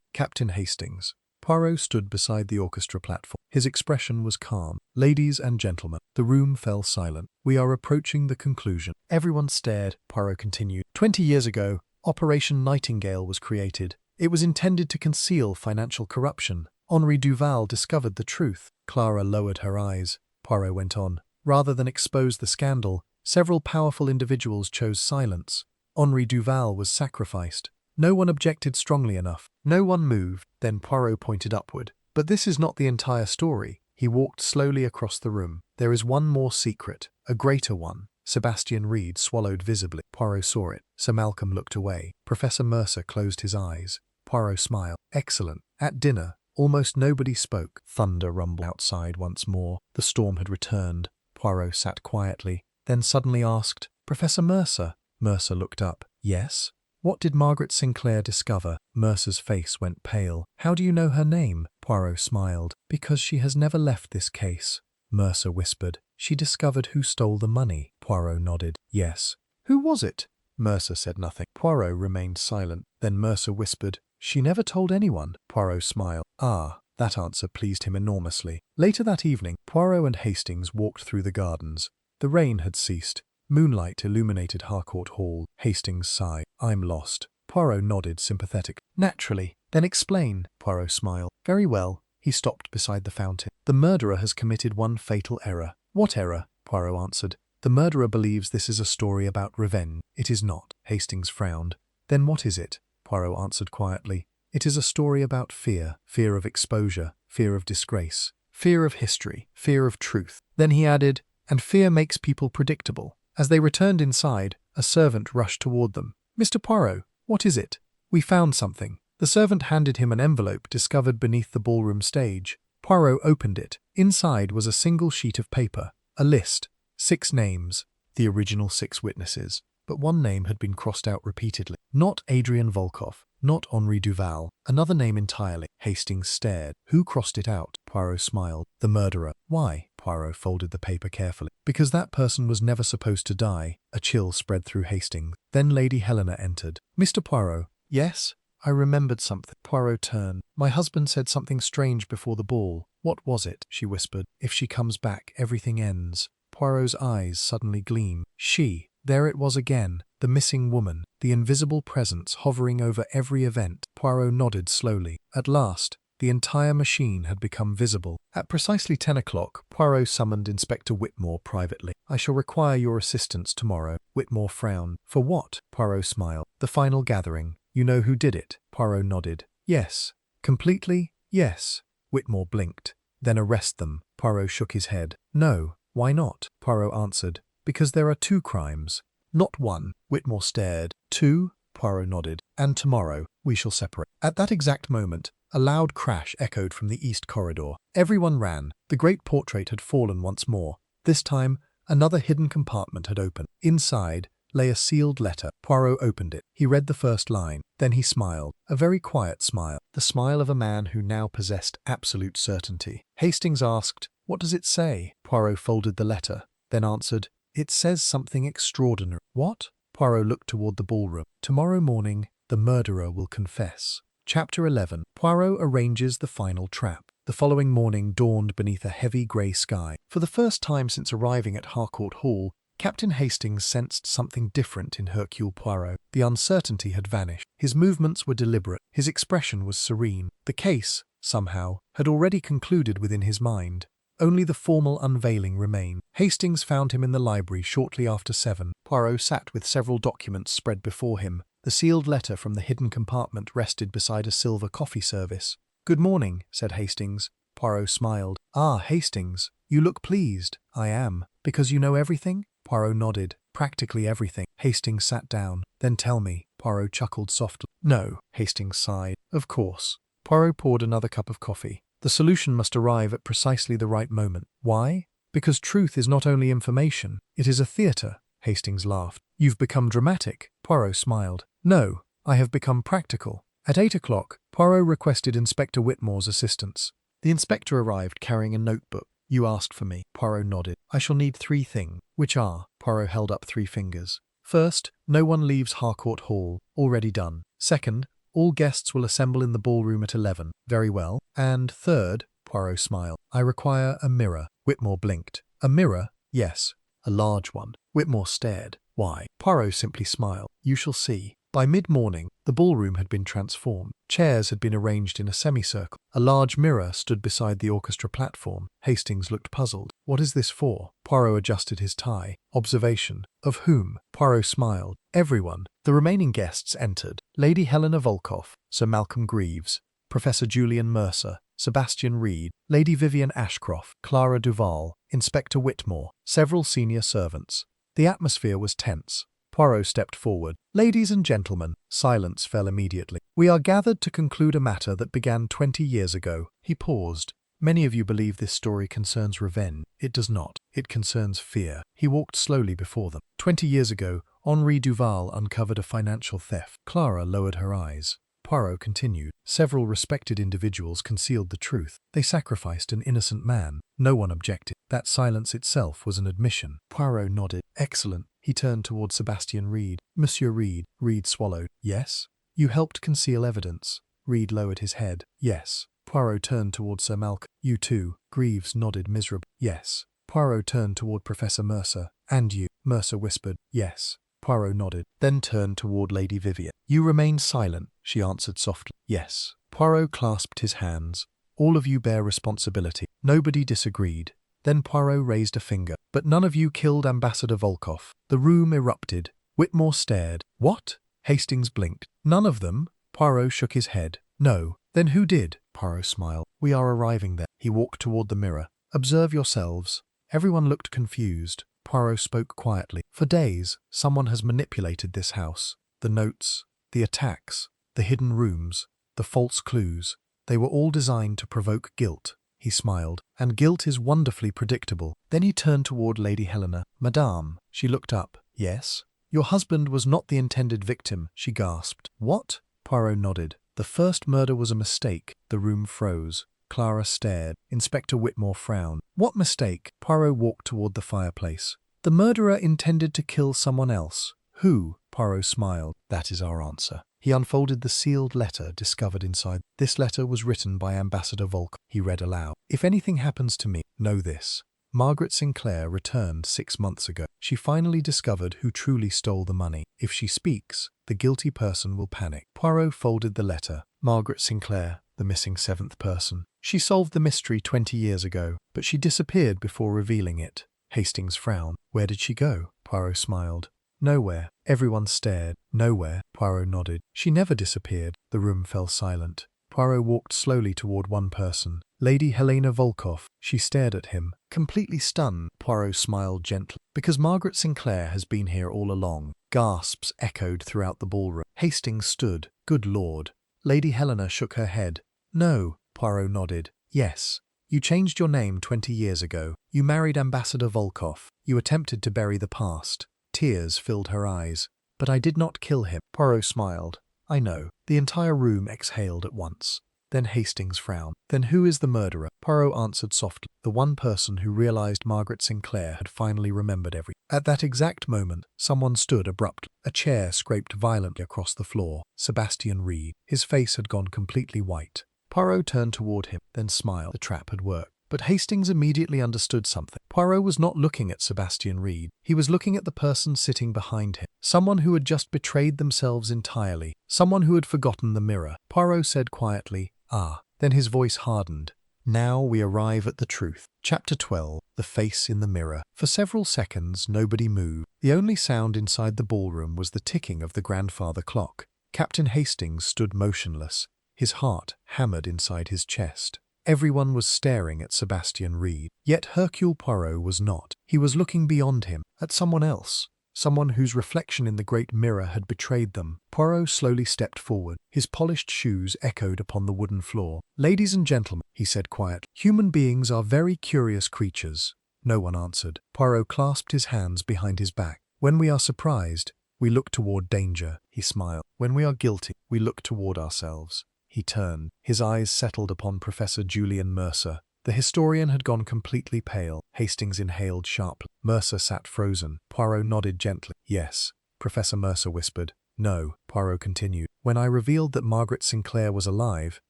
Captain Hastings. Poirot stood beside the orchestra platform. His expression was calm. Ladies and gentlemen, the room fell silent. We are approaching the conclusion. Everyone stared. Poirot continued. 20 years ago, Operation Nightingale was created. It was intended to conceal financial corruption. Henri Duval discovered the truth. Clara lowered her eyes. Poirot went on. Rather than expose the scandal, several powerful individuals chose silence. Henri Duval was sacrificed. No one objected strongly enough. No one moved. Then Poirot pointed upward. But this is not the entire story. He walked slowly across the room. There is one more secret, a greater one. Sebastian Reed swallowed visibly. Poirot saw it. Sir Malcolm looked away. Professor Mercer closed his eyes. Poirot smiled. Excellent. At dinner, almost nobody spoke. Thunder rumbled outside once more. The storm had returned. Poirot sat quietly, then suddenly asked, Professor Mercer? Mercer looked up. Yes? What did Margaret Sinclair discover? Mercer's face went pale. How do you know her name? Poirot smiled. Because she has never left this case. Mercer whispered. She discovered who stole the money. Poirot nodded. Yes. Who was it? Mercer said nothing. Poirot remained silent. Then Mercer whispered, She never told anyone. Poirot smiled. Ah, that answer pleased him enormously. Later that evening, Poirot and Hastings walked through the gardens. The rain had ceased. Moonlight illuminated Harcourt Hall. Hastings sighed. I'm lost. Poirot nodded sympathetically. Naturally. Then explain. Poirot smiled. Very well. He stopped beside the fountain. The murderer has committed one fatal error. What error? Poirot answered. The murderer believes this is a story about revenge. It is not. Hastings frowned. Then what is it? Poirot answered quietly. It is a story about fear. Fear of exposure. Fear of disgrace. Fear of history. Fear of truth. Then he added, and fear makes people predictable. As they returned inside, a servant rushed toward them. Mr. Poirot, what is it? We found something. The servant handed him an envelope discovered beneath the ballroom stage. Poirot opened it. Inside was a single sheet of paper. A list. 6 names. The original 6 witnesses. But one name had been crossed out repeatedly. Not Adrian Volkoff. Not Henri Duval. Another name entirely. Hastings stared. Who crossed it out? Poirot smiled. The murderer. Why? Poirot folded the paper carefully. Because that person was never supposed to die. A chill spread through Hastings. Then Lady Helena entered. Mr. Poirot. Yes? I remembered something. Poirot turned. My husband said something strange before the ball. What was it? She whispered. If she comes back, everything ends. Poirot's eyes suddenly gleamed. She. There it was again. The missing woman. The invisible presence hovering over every event. Poirot nodded slowly. At last, the entire machine had become visible. At precisely 10 o'clock, Poirot summoned Inspector Whitmore privately. I shall require your assistance tomorrow. Whitmore frowned. For what? Poirot smiled. The final gathering. You know who did it? Poirot nodded. Yes. Completely? Yes. Whitmore blinked. Then arrest them. Poirot shook his head. No. Why not? Poirot answered. Because there are 2 crimes. Not one. Whitmore stared. 2? Poirot nodded. And tomorrow we shall separate. At that exact moment, a loud crash echoed from the east corridor. Everyone ran. The great portrait had fallen once more. This time, another hidden compartment had opened. Inside lay a sealed letter. Poirot opened it. He read the first line. Then he smiled. A very quiet smile. The smile of a man who now possessed absolute certainty. Hastings asked, What does it say? Poirot folded the letter, then answered, It says something extraordinary. What? Poirot looked toward the ballroom. Tomorrow morning, the murderer will confess. Chapter 11. Poirot arranges the final trap. The following morning dawned beneath a heavy grey sky. For the first time since arriving at Harcourt Hall, Captain Hastings sensed something different in Hercule Poirot. The uncertainty had vanished. His movements were deliberate. His expression was serene. The case, somehow, had already concluded within his mind. Only the formal unveiling remained. Hastings found him in the library shortly after 7. Poirot sat with several documents spread before him. The sealed letter from the hidden compartment rested beside a silver coffee service. Good morning, said Hastings. Poirot smiled. Ah, Hastings, you look pleased. I am. Because you know everything? Poirot nodded. Practically everything. Hastings sat down. Then tell me. Poirot chuckled softly. No, Hastings sighed. Of course. Poirot poured another cup of coffee. The solution must arrive at precisely the right moment. Why? Because truth is not only information, it is a theatre. Hastings laughed. You've become dramatic. Poirot smiled. No, I have become practical. At 8 o'clock, Poirot requested Inspector Whitmore's assistance. The inspector arrived carrying a notebook. You asked for me. Poirot nodded. I shall need 3 things. Which are? Poirot held up 3 fingers. First, no one leaves Harcourt Hall. Already done. Second, all guests will assemble in the ballroom at 11. Very well. And third, Poirot smiled. I require a mirror. Whitmore blinked. A mirror? Yes. A large one. Whitmore stared. Why? Poirot simply smiled. You shall see. By mid-morning, the ballroom had been transformed. Chairs had been arranged in a semicircle. A large mirror stood beside the orchestra platform. Hastings looked puzzled. What is this for? Poirot adjusted his tie. Observation. Of whom? Poirot smiled. Everyone. The remaining guests entered. Lady Helena Volkoff, Sir Malcolm Greaves, Professor Julian Mercer, Sebastian Reed, Lady Vivian Ashcroft, Clara Duval, Inspector Whitmore, several senior servants. The atmosphere was tense. Poirot stepped forward. Ladies and gentlemen, silence fell immediately. We are gathered to conclude a matter that began 20 years ago. He paused. Many of you believe this story concerns revenge. It does not. It concerns fear. He walked slowly before them. 20 years ago, Henri Duval uncovered a financial theft. Clara lowered her eyes. Poirot continued. Several respected individuals concealed the truth. They sacrificed an innocent man. No one objected. That silence itself was an admission. Poirot nodded. Excellent. He turned toward Sebastian Reed. Monsieur Reed. Reed swallowed. Yes? You helped conceal evidence. Reed lowered his head. Yes. Poirot turned toward Sir Malcolm. You too. Greaves nodded miserably. Yes. Poirot turned toward Professor Mercer. And you. Mercer whispered. Yes. Poirot nodded, then turned toward Lady Vivian. You remained silent, she answered softly. Yes. Poirot clasped his hands. All of you bear responsibility. Nobody disagreed. Then Poirot raised a finger. But none of you killed Ambassador Volkoff. The room erupted. Whitmore stared. What? Hastings blinked. None of them? Poirot shook his head. No. Then who did? Poirot smiled. We are arriving there. He walked toward the mirror. Observe yourselves. Everyone looked confused. Poirot spoke quietly. For days, someone has manipulated this house. The notes, the attacks, the hidden rooms, the false clues. They were all designed to provoke guilt. He smiled. And guilt is wonderfully predictable. Then he turned toward Lady Helena. Madame. She looked up. Yes? Your husband was not the intended victim, she gasped. What? Poirot nodded. The first murder was a mistake. The room froze. Clara stared. Inspector Whitmore frowned. What mistake? Poirot walked toward the fireplace. The murderer intended to kill someone else. Who? Poirot smiled. That is our answer. He unfolded the sealed letter discovered inside. This letter was written by Ambassador Volkoff. He read aloud. If anything happens to me, know this. Margaret Sinclair returned 6 months ago. She finally discovered who truly stole the money. If she speaks, the guilty person will panic. Poirot folded the letter. Margaret Sinclair, the missing 7th person. She solved the mystery 20 years ago, but she disappeared before revealing it. Hastings frowned. Where did she go? Poirot smiled. Nowhere. Everyone stared. Nowhere. Poirot nodded. She never disappeared. The room fell silent. Poirot walked slowly toward one person. Lady Helena Volkoff. She stared at him. Completely stunned, Poirot smiled gently. Because Margaret Sinclair has been here all along. Gasps echoed throughout the ballroom. Hastings stood. Good Lord. Lady Helena shook her head. No. Poirot nodded. Yes. You changed your name 20 years ago. You married Ambassador Volkoff. You attempted to bury the past. Tears filled her eyes. But I did not kill him. Poirot smiled. I know. The entire room exhaled at once. Then Hastings frowned. Then who is the murderer? Poirot answered softly. The one person who realized Margaret Sinclair had finally remembered everything. At that exact moment, someone stood abruptly. A chair scraped violently across the floor. Sebastian Reed. His face had gone completely white. Poirot turned toward him, then smiled. The trap had worked. But Hastings immediately understood something. Poirot was not looking at Sebastian Reed. He was looking at the person sitting behind him. Someone who had just betrayed themselves entirely. Someone who had forgotten the mirror. Poirot said quietly, Ah. Then his voice hardened. Now we arrive at the truth. Chapter 12. The Face in the Mirror. For several seconds, nobody moved. The only sound inside the ballroom was the ticking of the grandfather clock. Captain Hastings stood motionless. His heart hammered inside his chest. Everyone was staring at Sebastian Reed. Yet Hercule Poirot was not. He was looking beyond him, at someone else. Someone whose reflection in the great mirror had betrayed them. Poirot slowly stepped forward. His polished shoes echoed upon the wooden floor. Ladies and gentlemen, he said quietly, human beings are very curious creatures. No one answered. Poirot clasped his hands behind his back. When we are surprised, we look toward danger, he smiled. When we are guilty, we look toward ourselves. He turned. His eyes settled upon Professor Julian Mercer. The historian had gone completely pale. Hastings inhaled sharply. Mercer sat frozen. Poirot nodded gently. Yes. Professor Mercer whispered. No, Poirot continued. When I revealed that Margaret Sinclair was alive,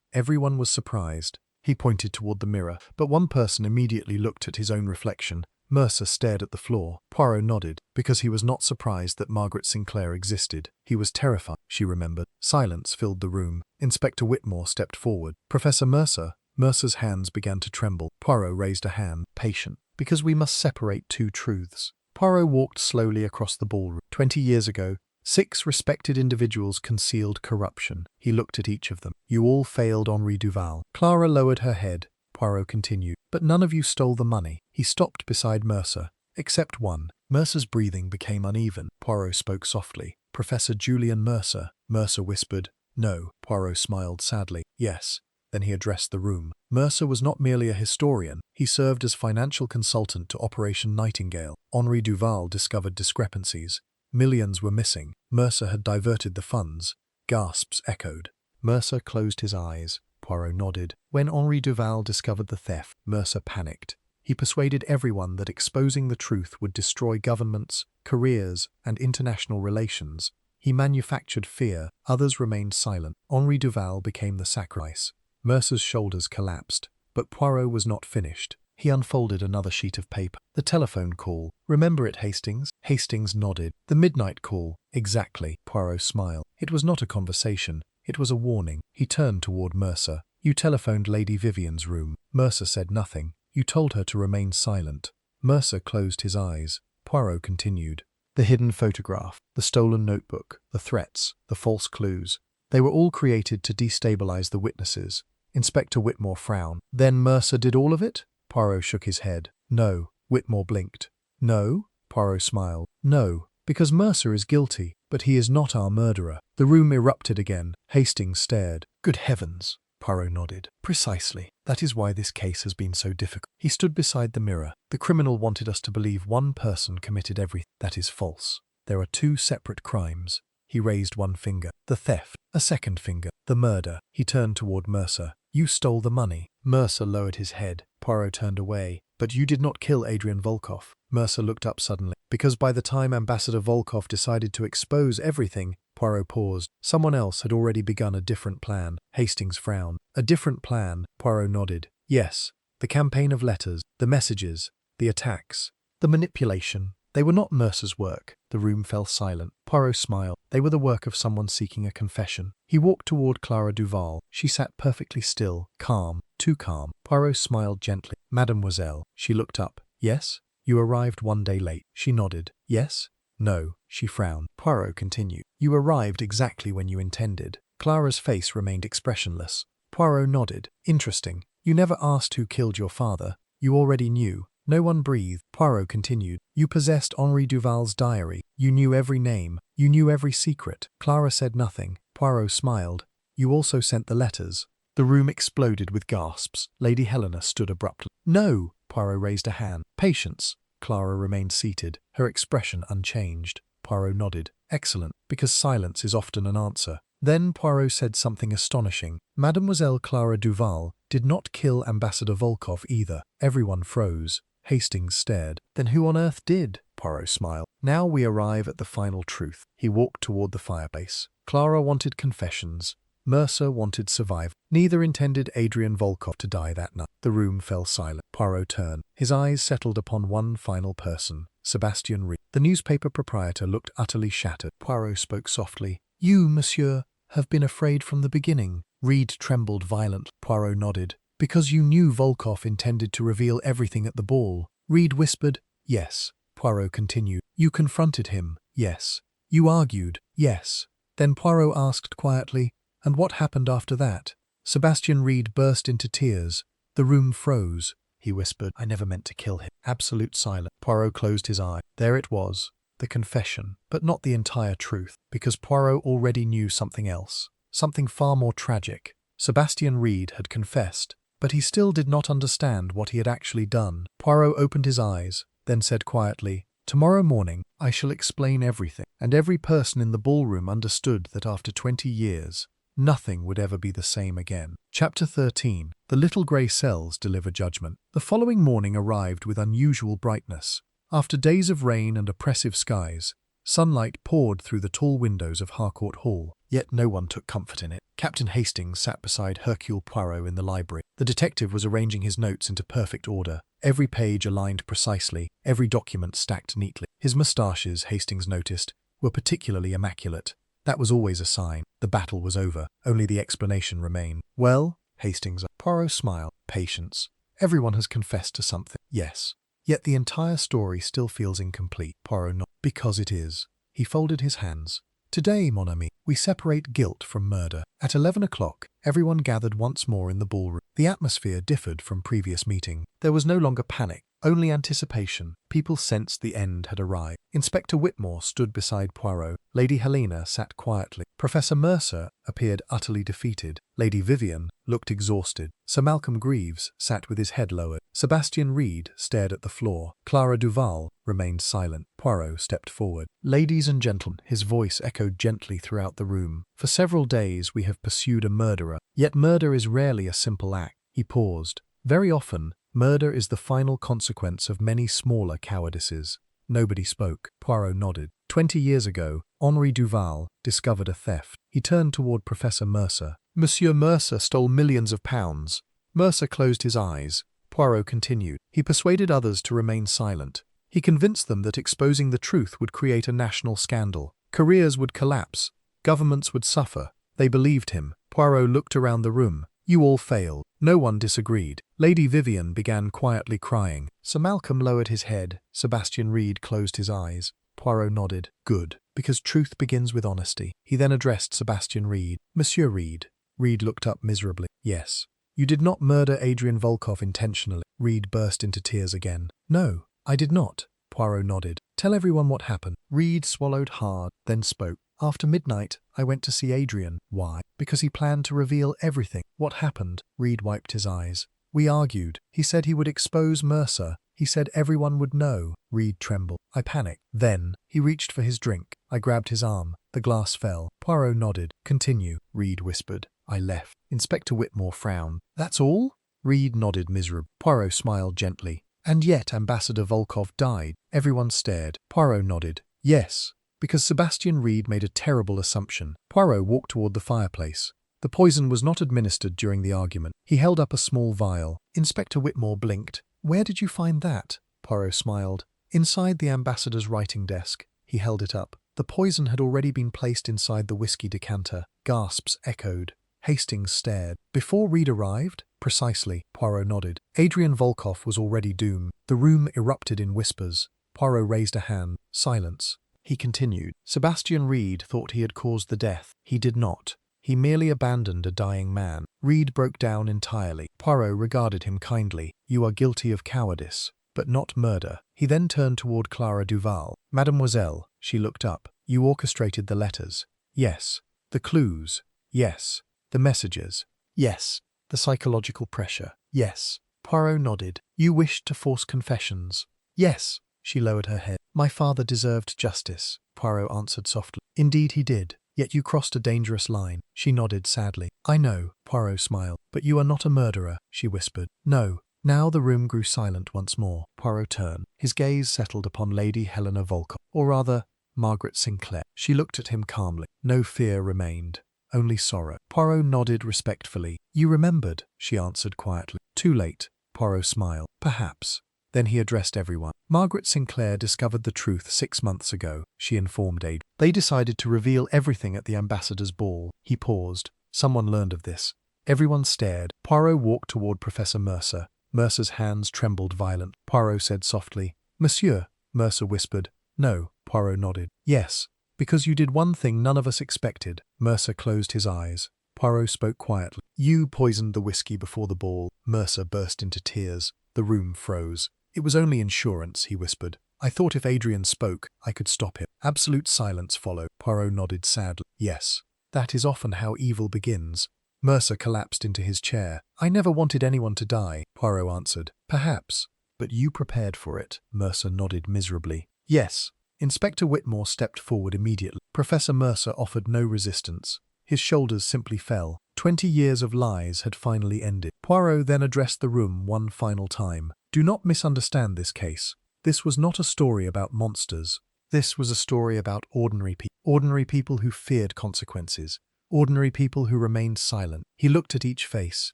everyone was surprised. He pointed toward the mirror, but one person immediately looked at his own reflection. Mercer stared at the floor. Poirot nodded, because he was not surprised that Margaret Sinclair existed. He was terrified, she remembered. Silence filled the room. Inspector Whitmore stepped forward. Professor Mercer. Mercer's hands began to tremble. Poirot raised a hand. Patient. Because we must separate two truths. Poirot walked slowly across the ballroom. 20 years ago, 6 respected individuals concealed corruption. He looked at each of them. You all failed Henri Duval. Clara lowered her head. Poirot continued. But none of you stole the money. He stopped beside Mercer. Except one. Mercer's breathing became uneven. Poirot spoke softly. Professor Julian Mercer. Mercer whispered. No. Poirot smiled sadly. Yes. Then he addressed the room. Mercer was not merely a historian. He served as financial consultant to Operation Nightingale. Henri Duval discovered discrepancies. Millions were missing. Mercer had diverted the funds. Gasps echoed. Mercer closed his eyes. Poirot nodded. When Henri Duval discovered the theft, Mercer panicked. He persuaded everyone that exposing the truth would destroy governments, careers, and international relations. He manufactured fear. Others remained silent. Henri Duval became the sacrifice. Mercer's shoulders collapsed, but Poirot was not finished. He unfolded another sheet of paper. The telephone call. Remember it, Hastings? Hastings nodded. The midnight call. Exactly. Poirot smiled. It was not a conversation. It was a warning. He turned toward Mercer. You telephoned Lady Vivian's room. Mercer said nothing. You told her to remain silent. Mercer closed his eyes. Poirot continued. The hidden photograph, the stolen notebook, the threats, the false clues. They were all created to destabilize the witnesses. Inspector Whitmore frowned. Then Mercer did all of it? Poirot shook his head. No. Whitmore blinked. No? Poirot smiled. No, because Mercer is guilty, but he is not our murderer. The room erupted again. Hastings stared. Good heavens. Poirot nodded. Precisely. That is why this case has been so difficult. He stood beside the mirror. The criminal wanted us to believe one person committed everything. That is false. There are 2 separate crimes. He raised one finger. The theft. A second finger. The murder. He turned toward Mercer. You stole the money. Mercer lowered his head. Poirot turned away. But you did not kill Adrian Volkov. Mercer looked up suddenly. Because by the time Ambassador Volkov decided to expose everything, Poirot paused. Someone else had already begun a different plan. Hastings frowned. A different plan? Poirot nodded. Yes. The campaign of letters, the messages, the attacks, the manipulation. They were not Mercer's work. The room fell silent. Poirot smiled. They were the work of someone seeking a confession. He walked toward Clara Duval. She sat perfectly still, calm, too calm. Poirot smiled gently. Mademoiselle. She looked up. Yes? You arrived 1 day late. She nodded. Yes? No. She frowned. Poirot continued. You arrived exactly when you intended. Clara's face remained expressionless. Poirot nodded. Interesting. You never asked who killed your father. You already knew. No one breathed. Poirot continued. You possessed Henri Duval's diary. You knew every name. You knew every secret. Clara said nothing. Poirot smiled. You also sent the letters. The room exploded with gasps. Lady Helena stood abruptly. No! Poirot raised a hand. Patience. Clara remained seated, her expression unchanged. Poirot nodded. Excellent, because silence is often an answer. Then Poirot said something astonishing. Mademoiselle Clara Duval did not kill Ambassador Volkov either. Everyone froze. Hastings stared. Then who on earth did? Poirot smiled. Now we arrive at the final truth. He walked toward the fireplace. Clara wanted confessions. Mercer wanted survival. Neither intended Adrian Volkov to die that night. The room fell silent. Poirot turned. His eyes settled upon one final person, Sebastian Reed. The newspaper proprietor looked utterly shattered. Poirot spoke softly. You, monsieur, have been afraid from the beginning. Reed trembled violently. Poirot nodded. Because you knew Volkov intended to reveal everything at the ball. Reed whispered. Yes. Poirot continued. You confronted him. Yes. You argued. Yes. Then Poirot asked quietly, and what happened after that? Sebastian Reed burst into tears. The room froze. He whispered, I never meant to kill him. Absolute silence. Poirot closed his eye. There it was. The confession. But not the entire truth, because Poirot already knew something else. Something far more tragic. Sebastian Reed had confessed, but he still did not understand what he had actually done. Poirot opened his eyes, then said quietly, Tomorrow morning, I shall explain everything. And every person in the ballroom understood that after 20 years, nothing would ever be the same again. Chapter 13. The little grey cells deliver judgment. The following morning arrived with unusual brightness. After days of rain and oppressive skies, sunlight poured through the tall windows of Harcourt Hall, yet no one took comfort in it. Captain Hastings sat beside Hercule Poirot in the library. The detective was arranging his notes into perfect order, every page aligned precisely, every document stacked neatly. His moustaches, Hastings noticed, were particularly immaculate. That was always a sign. The battle was over. Only the explanation remained. Well, Hastings, Poirot smiled. Patience. Everyone has confessed to something. Yes. Yet the entire story still feels incomplete. Poirot nodded. Because it is. He folded his hands. Today, mon ami, we separate guilt from murder. At 11 o'clock, everyone gathered once more in the ballroom. The atmosphere differed from previous meeting. There was no longer panic, only anticipation. People sensed the end had arrived. Inspector Whitmore stood beside Poirot. Lady Helena sat quietly. Professor Mercer appeared utterly defeated. Lady Vivian looked exhausted. Sir Malcolm Greaves sat with his head lowered. Sebastian Reed stared at the floor. Clara Duval remained silent. Poirot stepped forward. Ladies and gentlemen, his voice echoed gently throughout the room. For several days we have pursued a murderer. Yet murder is rarely a simple act. He paused. Very often, murder is the final consequence of many smaller cowardices. Nobody spoke. Poirot nodded. 20 years ago, Henri Duval discovered a theft. He turned toward Professor Mercer. Monsieur Mercer stole millions of pounds. Mercer closed his eyes. Poirot continued. He persuaded others to remain silent. He convinced them that exposing the truth would create a national scandal. Careers would collapse. Governments would suffer. They believed him. Poirot looked around the room. You all failed. No one disagreed. Lady Vivian began quietly crying. Sir Malcolm lowered his head. Sebastian Reed closed his eyes. Poirot nodded. Good, because truth begins with honesty. He then addressed Sebastian Reed. Monsieur Reed. Reed looked up miserably. Yes. You did not murder Adrian Volkov intentionally. Reed burst into tears again. No, I did not. Poirot nodded. Tell everyone what happened. Reed swallowed hard, then spoke. After midnight, I went to see Adrian. Why? Because he planned to reveal everything. What happened? Reed wiped his eyes. We argued. He said he would expose Mercer. He said everyone would know. Reed trembled. I panicked. Then, he reached for his drink. I grabbed his arm. The glass fell. Poirot nodded. Continue, Reed whispered. I left. Inspector Whitmore frowned. That's all? Reed nodded miserably. Poirot smiled gently. And yet Ambassador Volkov died. Everyone stared. Poirot nodded. Yes. Because Sebastian Reed made a terrible assumption. Poirot walked toward the fireplace. The poison was not administered during the argument. He held up a small vial. Inspector Whitmore blinked. Where did you find that? Poirot smiled. Inside the ambassador's writing desk. He held it up. The poison had already been placed inside the whiskey decanter. Gasps echoed. Hastings stared. Before Reed arrived? Precisely. Poirot nodded. Adrian Volkov was already doomed. The room erupted in whispers. Poirot raised a hand. Silence. He continued. Sebastian Reed thought he had caused the death. He did not. He merely abandoned a dying man. Reed broke down entirely. Poirot regarded him kindly. You are guilty of cowardice, but not murder. He then turned toward Clara Duval. Mademoiselle, she looked up. You orchestrated the letters. Yes. The clues. Yes. The messages. Yes. The psychological pressure. Yes. Poirot nodded. You wished to force confessions. Yes. She lowered her head. My father deserved justice, Poirot answered softly. Indeed he did, yet you crossed a dangerous line. She nodded sadly. I know, Poirot smiled. But you are not a murderer, she whispered. No. Now the room grew silent once more. Poirot turned. His gaze settled upon Lady Helena Volkov, or rather, Margaret Sinclair. She looked at him calmly. No fear remained, only sorrow. Poirot nodded respectfully. You remembered, she answered quietly. Too late, Poirot smiled. Perhaps. Then he addressed everyone. Margaret Sinclair discovered the truth 6 months ago, she informed Adrian. They decided to reveal everything at the ambassador's ball. He paused. Someone learned of this. Everyone stared. Poirot walked toward Professor Mercer. Mercer's hands trembled violently. Poirot said softly, Monsieur. Mercer whispered. No, Poirot nodded. Yes, because you did one thing none of us expected. Mercer closed his eyes. Poirot spoke quietly. You poisoned the whiskey before the ball. Mercer burst into tears. The room froze. It was only insurance, he whispered. I thought if Adrian spoke, I could stop him. Absolute silence followed. Poirot nodded sadly. Yes, that is often how evil begins. Mercer collapsed into his chair. I never wanted anyone to die, Poirot answered. Perhaps, but you prepared for it. Mercer nodded miserably. Yes. Inspector Whitmore stepped forward immediately. Professor Mercer offered no resistance. His shoulders simply fell. 20 years of lies had finally ended. Poirot then addressed the room one final time. Do not misunderstand this case. This was not a story about monsters. This was a story about ordinary people. Ordinary people who feared consequences. Ordinary people who remained silent. He looked at each face.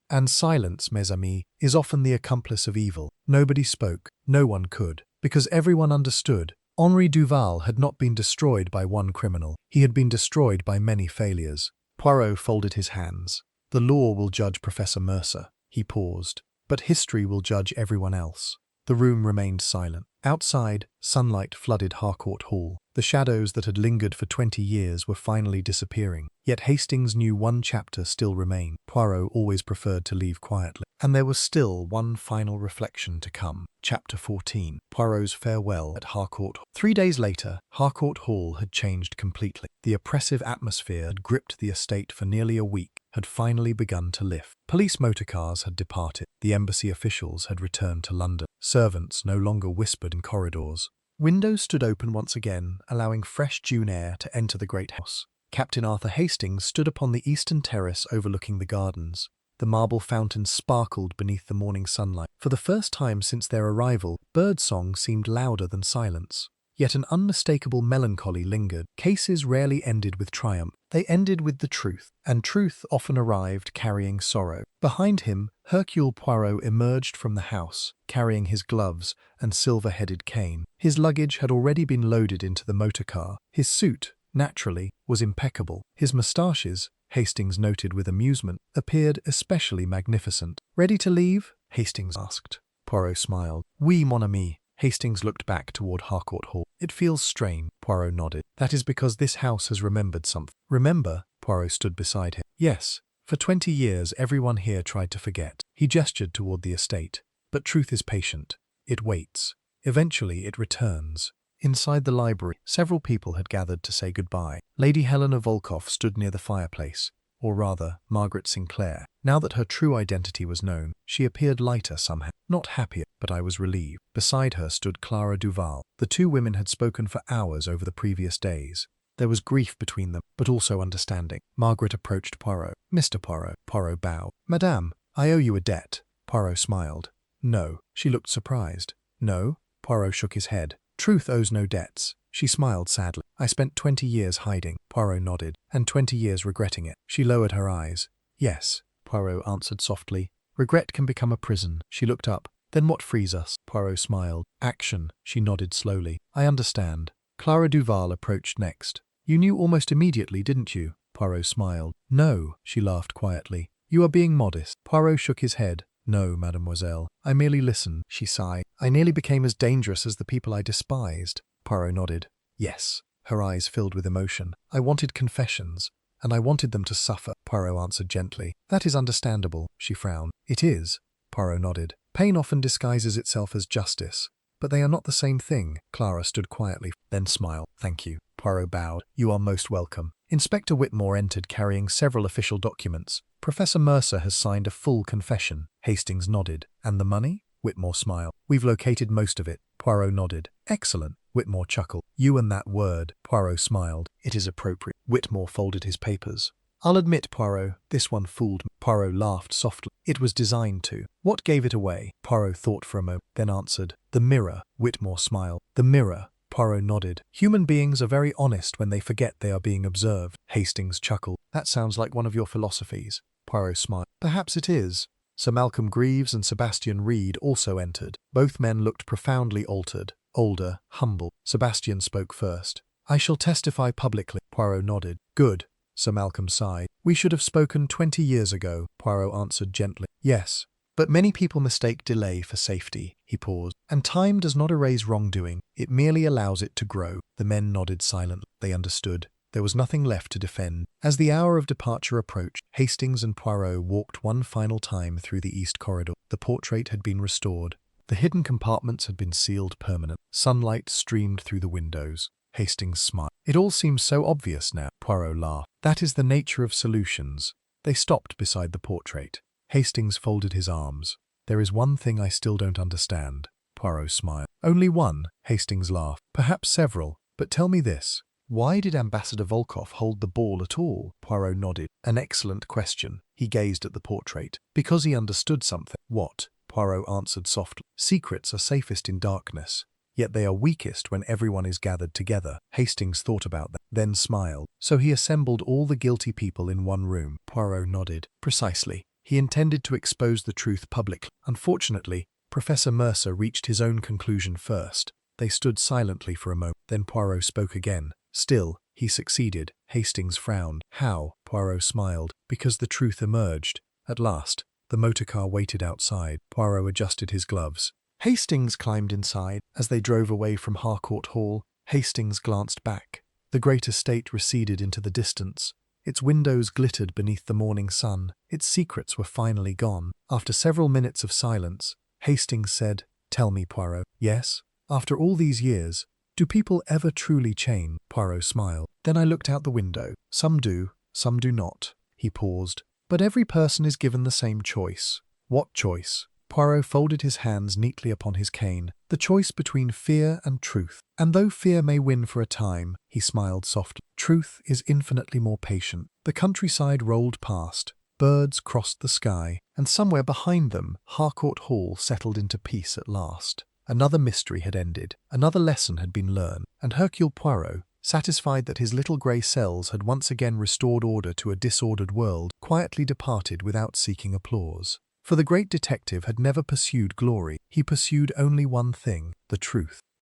And silence, mes amis, is often the accomplice of evil. Nobody spoke. No one could. Because everyone understood. Henri Duval had not been destroyed by one criminal. He had been destroyed by many failures. Poirot folded his hands. The law will judge Professor Mercer. He paused. But history will judge everyone else. The room remained silent. Outside, sunlight flooded Harcourt Hall. The shadows that had lingered for 20 years were finally disappearing. Yet Hastings knew one chapter still remained. Poirot always preferred to leave quietly. And there was still one final reflection to come. Chapter 14. Poirot's farewell at Harcourt Hall. 3 days later, Harcourt Hall had changed completely. The oppressive atmosphere had gripped the estate for nearly a week, had finally begun to lift. Police motorcars had departed. The embassy officials had returned to London. Servants no longer whispered in corridors. Windows stood open once again, allowing fresh June air to enter the great house. Captain Arthur Hastings stood upon the eastern terrace overlooking the gardens. The marble fountains sparkled beneath the morning sunlight. For the first time since their arrival, birdsong seemed louder than silence. Yet an unmistakable melancholy lingered. Cases rarely ended with triumph. They ended with the truth, and truth often arrived carrying sorrow. Behind him, Hercule Poirot emerged from the house, carrying his gloves and silver-headed cane. His luggage had already been loaded into the motor car. His suit, naturally, was impeccable. His moustaches, Hastings noted with amusement, appeared especially magnificent. "Ready to leave?" Hastings asked. Poirot smiled. "Oui, mon ami." Hastings looked back toward Harcourt Hall. "It feels strange," Poirot nodded. "That is because this house has remembered something." "Remember?" Poirot stood beside him. "Yes. For 20 years everyone here tried to forget." He gestured toward the estate. "But truth is patient. It waits. Eventually it returns." Inside the library, several people had gathered to say goodbye. Lady Helena Volkoff stood near the fireplace, or rather, Margaret Sinclair. Now that her true identity was known, she appeared lighter somehow. Not happier, but I was relieved. Beside her stood Clara Duval. The two women had spoken for hours over the previous days. There was grief between them, but also understanding. Margaret approached Poirot. "Mr. Poirot." Poirot bowed. "Madame, I owe you a debt." Poirot smiled. "No." She looked surprised. "No?" Poirot shook his head. "Truth owes no debts." She smiled sadly. "I spent 20 years hiding." Poirot nodded. "And 20 years regretting it." She lowered her eyes. "Yes," Poirot answered softly. "Regret can become a prison." She looked up. "Then what frees us?" Poirot smiled. "Action." She nodded slowly. "I understand." Clara Duval approached next. "You knew almost immediately, didn't you?" Poirot smiled. "No," she laughed quietly. "You are being modest." Poirot shook his head. "No, mademoiselle. I merely listened." She sighed. "I nearly became as dangerous as the people I despised." Poirot nodded. "Yes." Her eyes filled with emotion. "I wanted confessions, and I wanted them to suffer." Poirot answered gently. "That is understandable." She frowned. "It is." Poirot nodded. "Pain often disguises itself as justice, but they are not the same thing." Clara stood quietly, then smiled. "Thank you." Poirot bowed. "You are most welcome." Inspector Whitmore entered carrying several official documents. "Professor Mercer has signed a full confession." Hastings nodded. "And the money?" Whitmore smiled. "We've located most of it." Poirot nodded. "Excellent." Whitmore chuckled. "You and that word." Poirot smiled. "It is appropriate." Whitmore folded his papers. "I'll admit, Poirot, this one fooled me." Poirot laughed softly. "It was designed to." "What gave it away?" Poirot thought for a moment, then answered. "The mirror." Whitmore smiled. "The mirror." Poirot nodded. "Human beings are very honest when they forget they are being observed." Hastings chuckled. "That sounds like one of your philosophies." Poirot smiled. "Perhaps it is." Sir Malcolm Greaves and Sebastian Reed also entered. Both men looked profoundly altered, older, humble. Sebastian spoke first. "I shall testify publicly." Poirot nodded. "Good." Sir Malcolm sighed. "We should have spoken 20 years ago." Poirot answered gently. "Yes. But many people mistake delay for safety." He paused. "And time does not erase wrongdoing. It merely allows it to grow." The men nodded silently. They understood. There was nothing left to defend. As the hour of departure approached, Hastings and Poirot walked one final time through the east corridor. The portrait had been restored. The hidden compartments had been sealed permanently. Sunlight streamed through the windows. Hastings smiled. "It all seems so obvious now." Poirot laughed. "That is the nature of solutions." They stopped beside the portrait. Hastings folded his arms. "There is one thing I still don't understand." Poirot smiled. Only one, Hastings laughed. Perhaps several. But tell me this. Why did Ambassador Volkov hold the ball at all? Poirot nodded. An excellent question. He gazed at the portrait. Because he understood something. What? Poirot answered softly. Secrets are safest in darkness. Yet they are weakest when everyone is gathered together. Hastings thought about that, then smiled. So he assembled all the guilty people in one room. Poirot nodded. Precisely. He intended to expose the truth publicly. Unfortunately, Professor Mercer reached his own conclusion first. They stood silently for a moment. Then Poirot spoke again. Still, he succeeded. Hastings frowned. How? Poirot smiled. Because the truth emerged. At last, the motor car waited outside. Poirot adjusted his gloves. Hastings climbed inside. As they drove away from Harcourt Hall, Hastings glanced back. The great estate receded into the distance. Its windows glittered beneath the morning sun. Its secrets were finally gone. After several minutes of silence, Hastings said, "Tell me, Poirot." "Yes? After all these years, do people ever truly change?" Poirot smiled. Then I looked out the window. Some do, some do not. He paused. But every person is given the same choice. What choice? Poirot folded his hands neatly upon his cane. The choice between fear and truth. And though fear may win for a time, he smiled softly, truth is infinitely more patient. The countryside rolled past. Birds crossed the sky, and somewhere behind them, Harcourt Hall settled into peace at last. Another mystery had ended, another lesson had been learned, and Hercule Poirot, satisfied that his little grey cells had once again restored order to a disordered world, quietly departed without seeking applause. For the great detective had never pursued glory, he pursued only one thing, the truth.